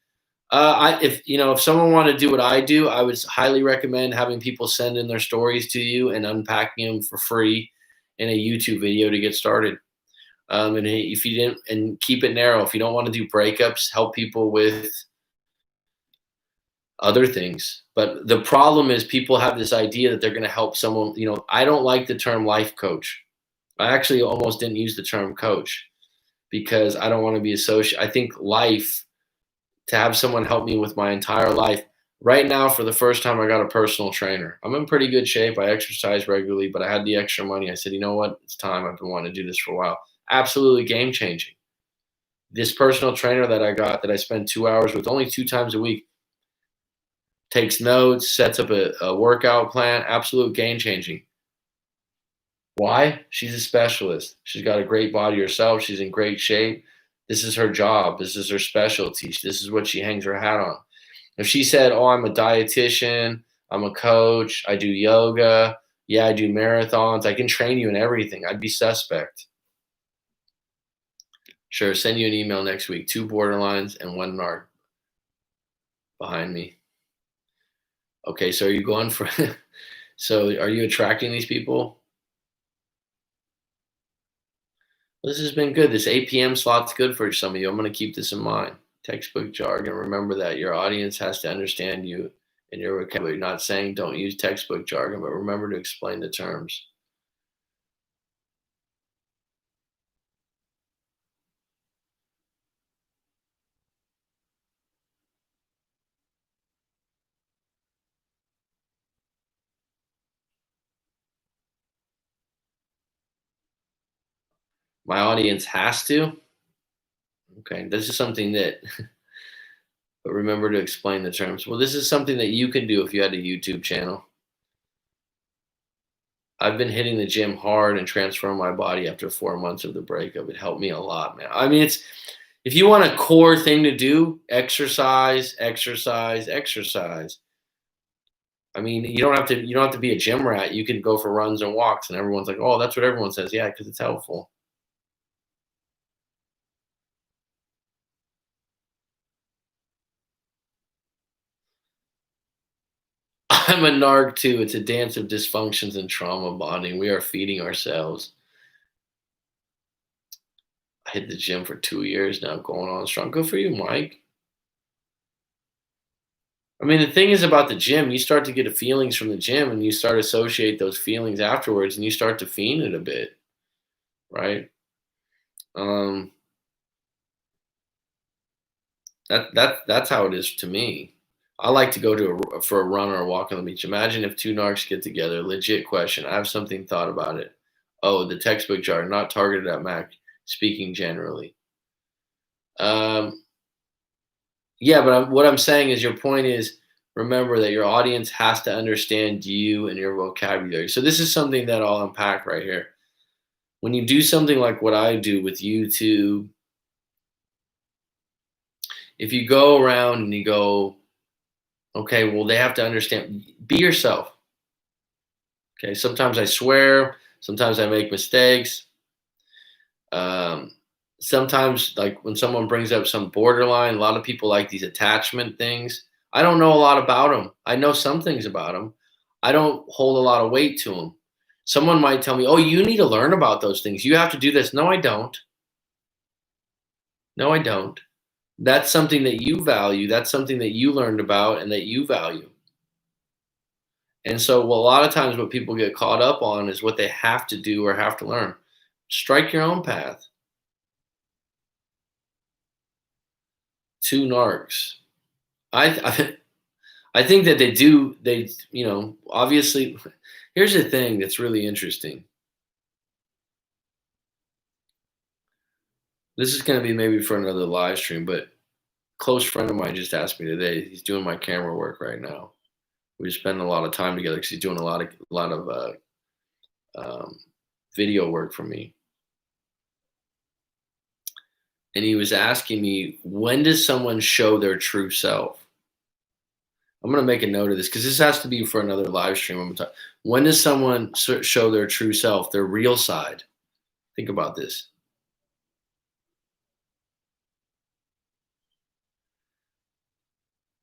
If someone wanted to do what I do, I would highly recommend having people send in their stories to you and unpacking them for free in a YouTube video to get started. And if you didn't, and keep it narrow. If you don't want to do breakups, help people with other things. But the problem is people have this idea that they're going to help someone. I don't like the term life coach. I actually almost didn't use the term coach because I don't want to be associated. I think life, to have someone help me with my entire life. Right now, for the first time, I got a personal trainer. I'm in pretty good shape. I exercise regularly, but I had the extra money. I said, you know what? It's time. I've been wanting to do this for a while. Absolutely game changing. This personal trainer that I got, that I spend 2 hours with only 2 times a week, takes notes, sets up a workout plan. Absolute game changing. Why? She's a specialist. She's got a great body herself. She's in great shape. This is her job. This is her specialty. This is what she hangs her hat on. If she said, oh, I'm a dietitian, I'm a coach, I do yoga, yeah, I do marathons, I can train you in everything, I'd be suspect. Sure, send you an email next week. 2 borderlines and 1 narc behind me. Okay, so are you going for so are you attracting these people? This has been good. This 8 p.m. slot's good for some of you. I'm going to keep this in mind. Textbook jargon. Remember that your audience has to understand you and your vocabulary. Not saying don't use textbook jargon, but remember to explain the terms. My audience has to. Okay, this is something that, but remember to explain the terms. Well, this is something that you can do if you had a YouTube channel. I've been hitting the gym hard and transforming my body after 4 months of the breakup. It helped me a lot, man. I mean, it's if you want a core thing to do, exercise, exercise, exercise. I mean, you don't have to be a gym rat. You can go for runs and walks, and everyone's like, "Oh, that's what everyone says." Yeah, because it's helpful. I'm a narc too. It's a dance of dysfunctions and trauma bonding. We are feeding ourselves. I hit the gym for 2 years now, going on strong. Good for you, Mike. I mean, the thing is about the gym, you start to get the feelings from the gym and you start to associate those feelings afterwards and you start to fiend it a bit, right? Um, that's how it is to me. I like to go for a run or a walk on the beach. Imagine if two narcs get together. Legit question. I have something thought about it. Oh, the textbook jar, not targeted at Mac, speaking generally. Um, yeah, but what I'm saying is your point is remember that your audience has to understand you and your vocabulary. So this is something that I'll unpack right here. When you do something like what I do with YouTube, if you go around and you go, okay, well, they have to understand, be yourself. Okay, sometimes I swear, sometimes I make mistakes. Um, Sometimes, like when someone brings up some borderline, a lot of people like these attachment things. I don't know a lot about them. I know some things about them. I don't hold a lot of weight to them. Someone might tell me, "Oh, you need to learn about those things. You have to do this." No, I don't. No, I don't. That's something that you value. That's something that you learned about and that you value. And so, well, a lot of times, what people get caught up on is what they have to do or have to learn. Strike your own path. Two narcs. I I think that they do. Obviously, here's the thing that's really interesting. This is going to be maybe for another live stream, but close friend of mine just asked me today. He's doing my camera work right now. We spend a lot of time together because he's doing a lot of um, video work for me. And he was asking me, when does someone show their true self? I'm going to make a note of this because this has to be for another live stream. When does someone show their true self, their real side? Think about this.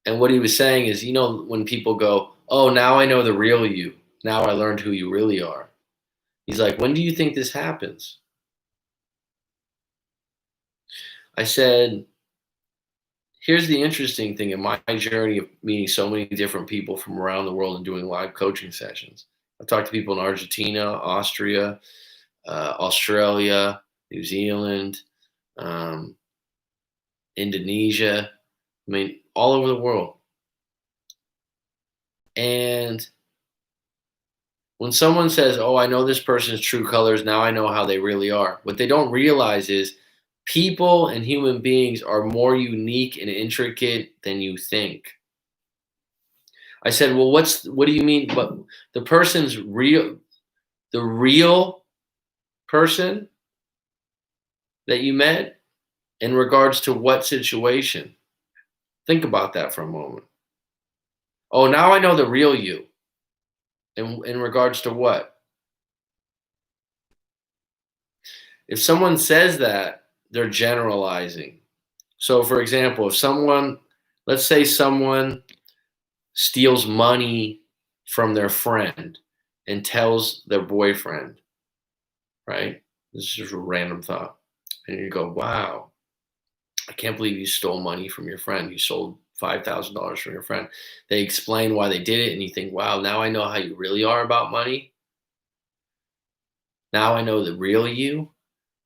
And what he was saying is, when people go, "Oh, now I know the real you. Now I learned who you really are." He's like, "When do you think this happens?" I said, "Here's the interesting thing in my journey of meeting so many different people from around the world and doing live coaching sessions. I've talked to people in Argentina, Austria, Australia, New Zealand, um, Indonesia. I mean, all over the world. And when someone says, 'Oh, I know this person's true colors, now I know how they really are,' what they don't realize is people and human beings are more unique and intricate than you think." I said, "Well, what do you mean? But the person's real, the real person that you met in regards to what situation? Think about that for a moment. Oh, now I know the real you. In regards to what? If someone says that, they're generalizing. So, for example, let's say someone steals money from their friend and tells their boyfriend, right? This is just a random thought. And you go, "Wow, I can't believe you stole money from your friend. You sold $5,000 from your friend." They explain why they did it, and you think, "Wow, now I know how you really are about money. Now I know the real you."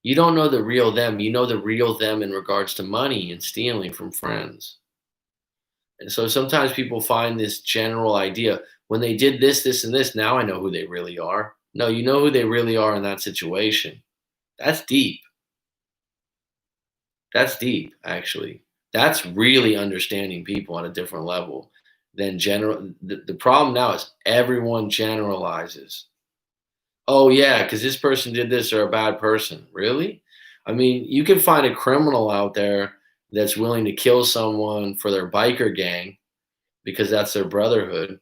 You don't know the real them. You know the real them in regards to money and stealing from friends. And so sometimes people find this general idea when they did this, this, and this. Now I know who they really are. No, you know who they really are in that situation. That's deep. That's deep, actually. That's really understanding people on a different level than general. The problem now is everyone generalizes. Oh yeah, because this person did this, or a bad person. Really? I mean, you can find a criminal out there that's willing to kill someone for their biker gang because that's their brotherhood,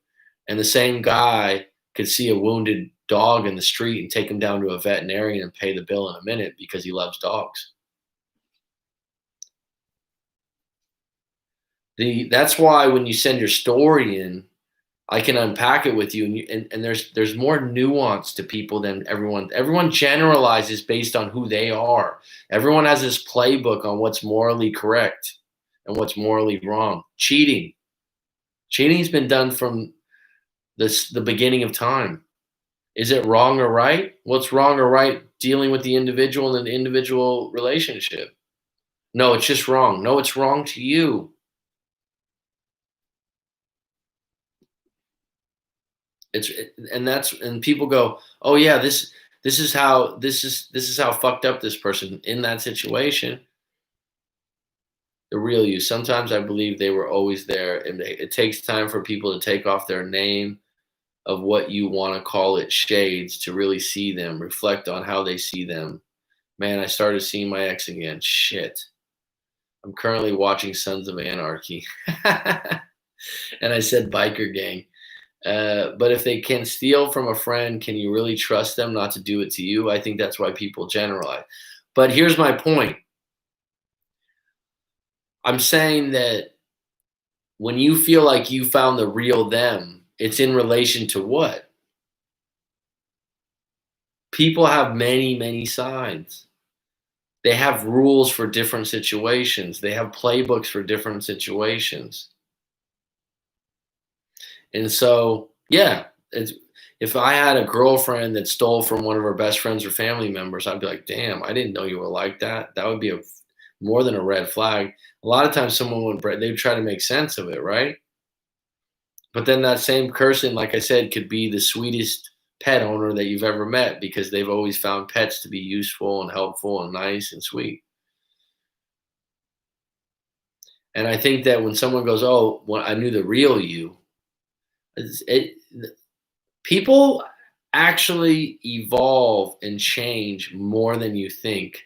and the same guy could see a wounded dog in the street and take him down to a veterinarian and pay the bill in a minute because he loves dogs. That's why when you send your story in, I can unpack it with you, and there's more nuance to people than everyone. Everyone generalizes based on who they are. Everyone has this playbook on what's morally correct and what's morally wrong. Cheating's been done from the beginning of time. Is it wrong or right? What's wrong or right dealing with the individual and the individual relationship? No, it's just wrong. No, it's wrong to you. And people go, oh yeah, this is how fucked up this person in that situation. The real you. Sometimes I believe they were always there, and it takes time for people to take off their name of what you want to call it shades to really see them, reflect on how they see them. Man, I started seeing my ex again. Shit. I'm currently watching Sons of Anarchy. And I said biker gang. But if they can steal from a friend, can you really trust them not to do it to you? I think that's why people generalize. But here's my point. I'm saying that when you feel like you found the real them, it's in relation to what? People have many, many sides. They have rules for different situations. They have playbooks for different situations. And so, yeah, if I had a girlfriend that stole from one of her best friends or family members, I'd be like, damn, I didn't know you were like that. That would be more than a red flag. A lot of times someone they'd try to make sense of it, right? But then that same person, like I said, could be the sweetest pet owner that you've ever met because they've always found pets to be useful and helpful and nice and sweet. And I think that when someone goes, "Oh, well, I knew the real you," it people actually evolve and change more than you think,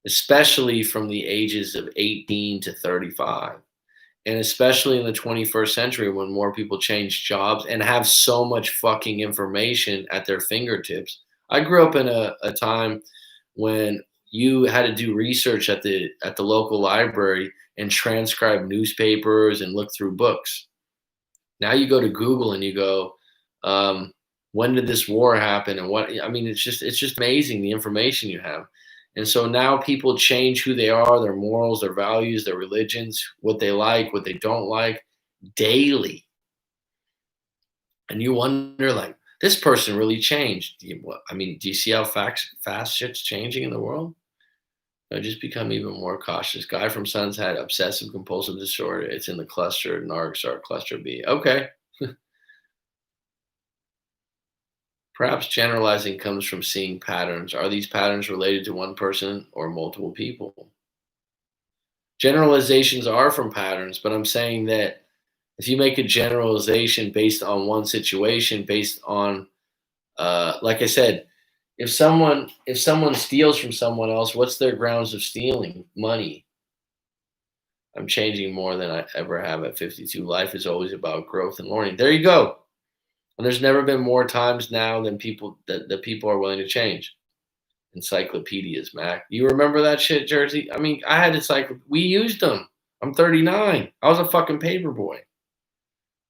especially from the ages of 18 to 35. And especially in the 21st century when more people change jobs and have so much fucking information at their fingertips. I grew up in a time when you had to do research at the local library and transcribe newspapers and look through books. Now you go to Google and you go, when did this war happen? And what, I mean, it's just amazing the information you have. And so now people change who they are, their morals, their values, their religions, what they like, what they don't like daily. And you wonder, like, this person really changed. Do you see how fast shit's changing in the world? I just become even more cautious. Guy from Sons had obsessive compulsive disorder. It's in the cluster, NARCs are cluster B. Okay. Perhaps generalizing comes from seeing patterns. Are these patterns related to one person or multiple people? Generalizations are from patterns, but I'm saying that if you make a generalization based on one situation, based on, like I said, if someone steals from someone else, what's their grounds of stealing? Money. I'm changing more than I ever have at 52. Life is always about growth and learning. There you go. And there's never been more times now than that people are willing to change. Encyclopedias, Mac. You remember that shit, Jersey? I mean, I had we used them. I'm 39. I was a fucking paper boy.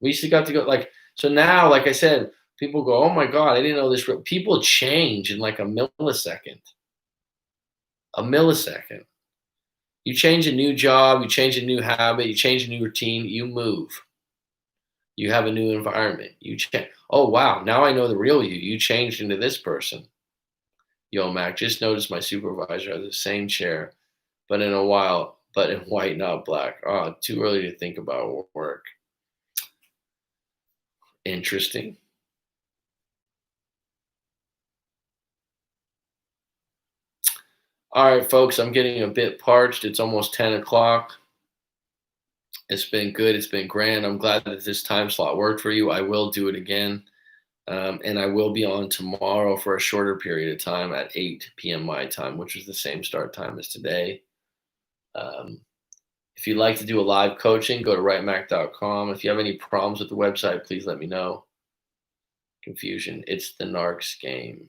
We used to got to go so now, like I said, people go, oh my God, I didn't know this. People change in like a millisecond. A millisecond. You change a new job, you change a new habit, you change a new routine, you move. You have a new environment. You change. Oh wow, now I know the real you. You changed into this person. Yo, Mac, just noticed my supervisor has the same chair, but in white, not black. Oh, too early to think about work. Interesting. All right, folks, I'm getting a bit parched. It's almost 10 o'clock. It's been good. It's been grand. I'm glad that this time slot worked for you. I will do it again. And I will be on tomorrow for a shorter period of time at 8 p.m. my time, which is the same start time as today. Um, if you'd like to do a live coaching, go to rightmac.com. If you have any problems with the website, please let me know. Confusion. It's the Narcs game.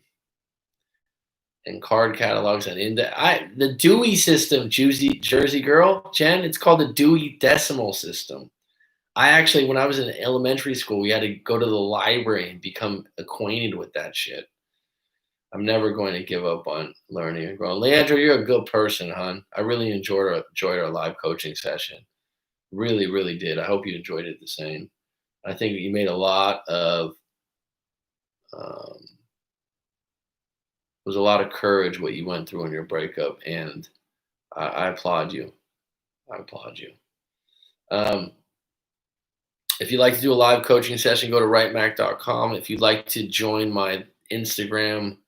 And card catalogs and the Dewey system, Jersey girl, Jen, it's called the Dewey Decimal System. I actually, when I was in elementary school, we had to go to the library and become acquainted with that shit. I'm never going to give up on learning and growing. Leandro, you're a good person, hon. I really enjoyed our live coaching session. Really, really did. I hope you enjoyed it the same. I think you made a lot of it was a lot of courage what you went through in your breakup, and I applaud you. I applaud you. If you'd like to do a live coaching session, go to rightmac.com. If you'd like to join my Instagram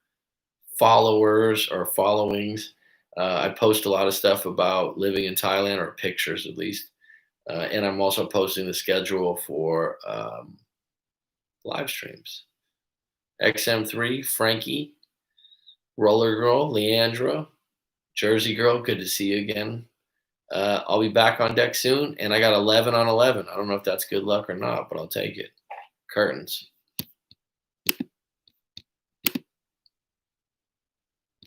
followers or followings, I post a lot of stuff about living in Thailand, or pictures at least. And I'm also posting the schedule for live streams. XM3, Frankie, Roller Girl, Leandra, Jersey Girl, good to see you again. I'll be back on deck soon, and I got 11 on 11. I don't know if that's good luck or not, but I'll take it. Curtains.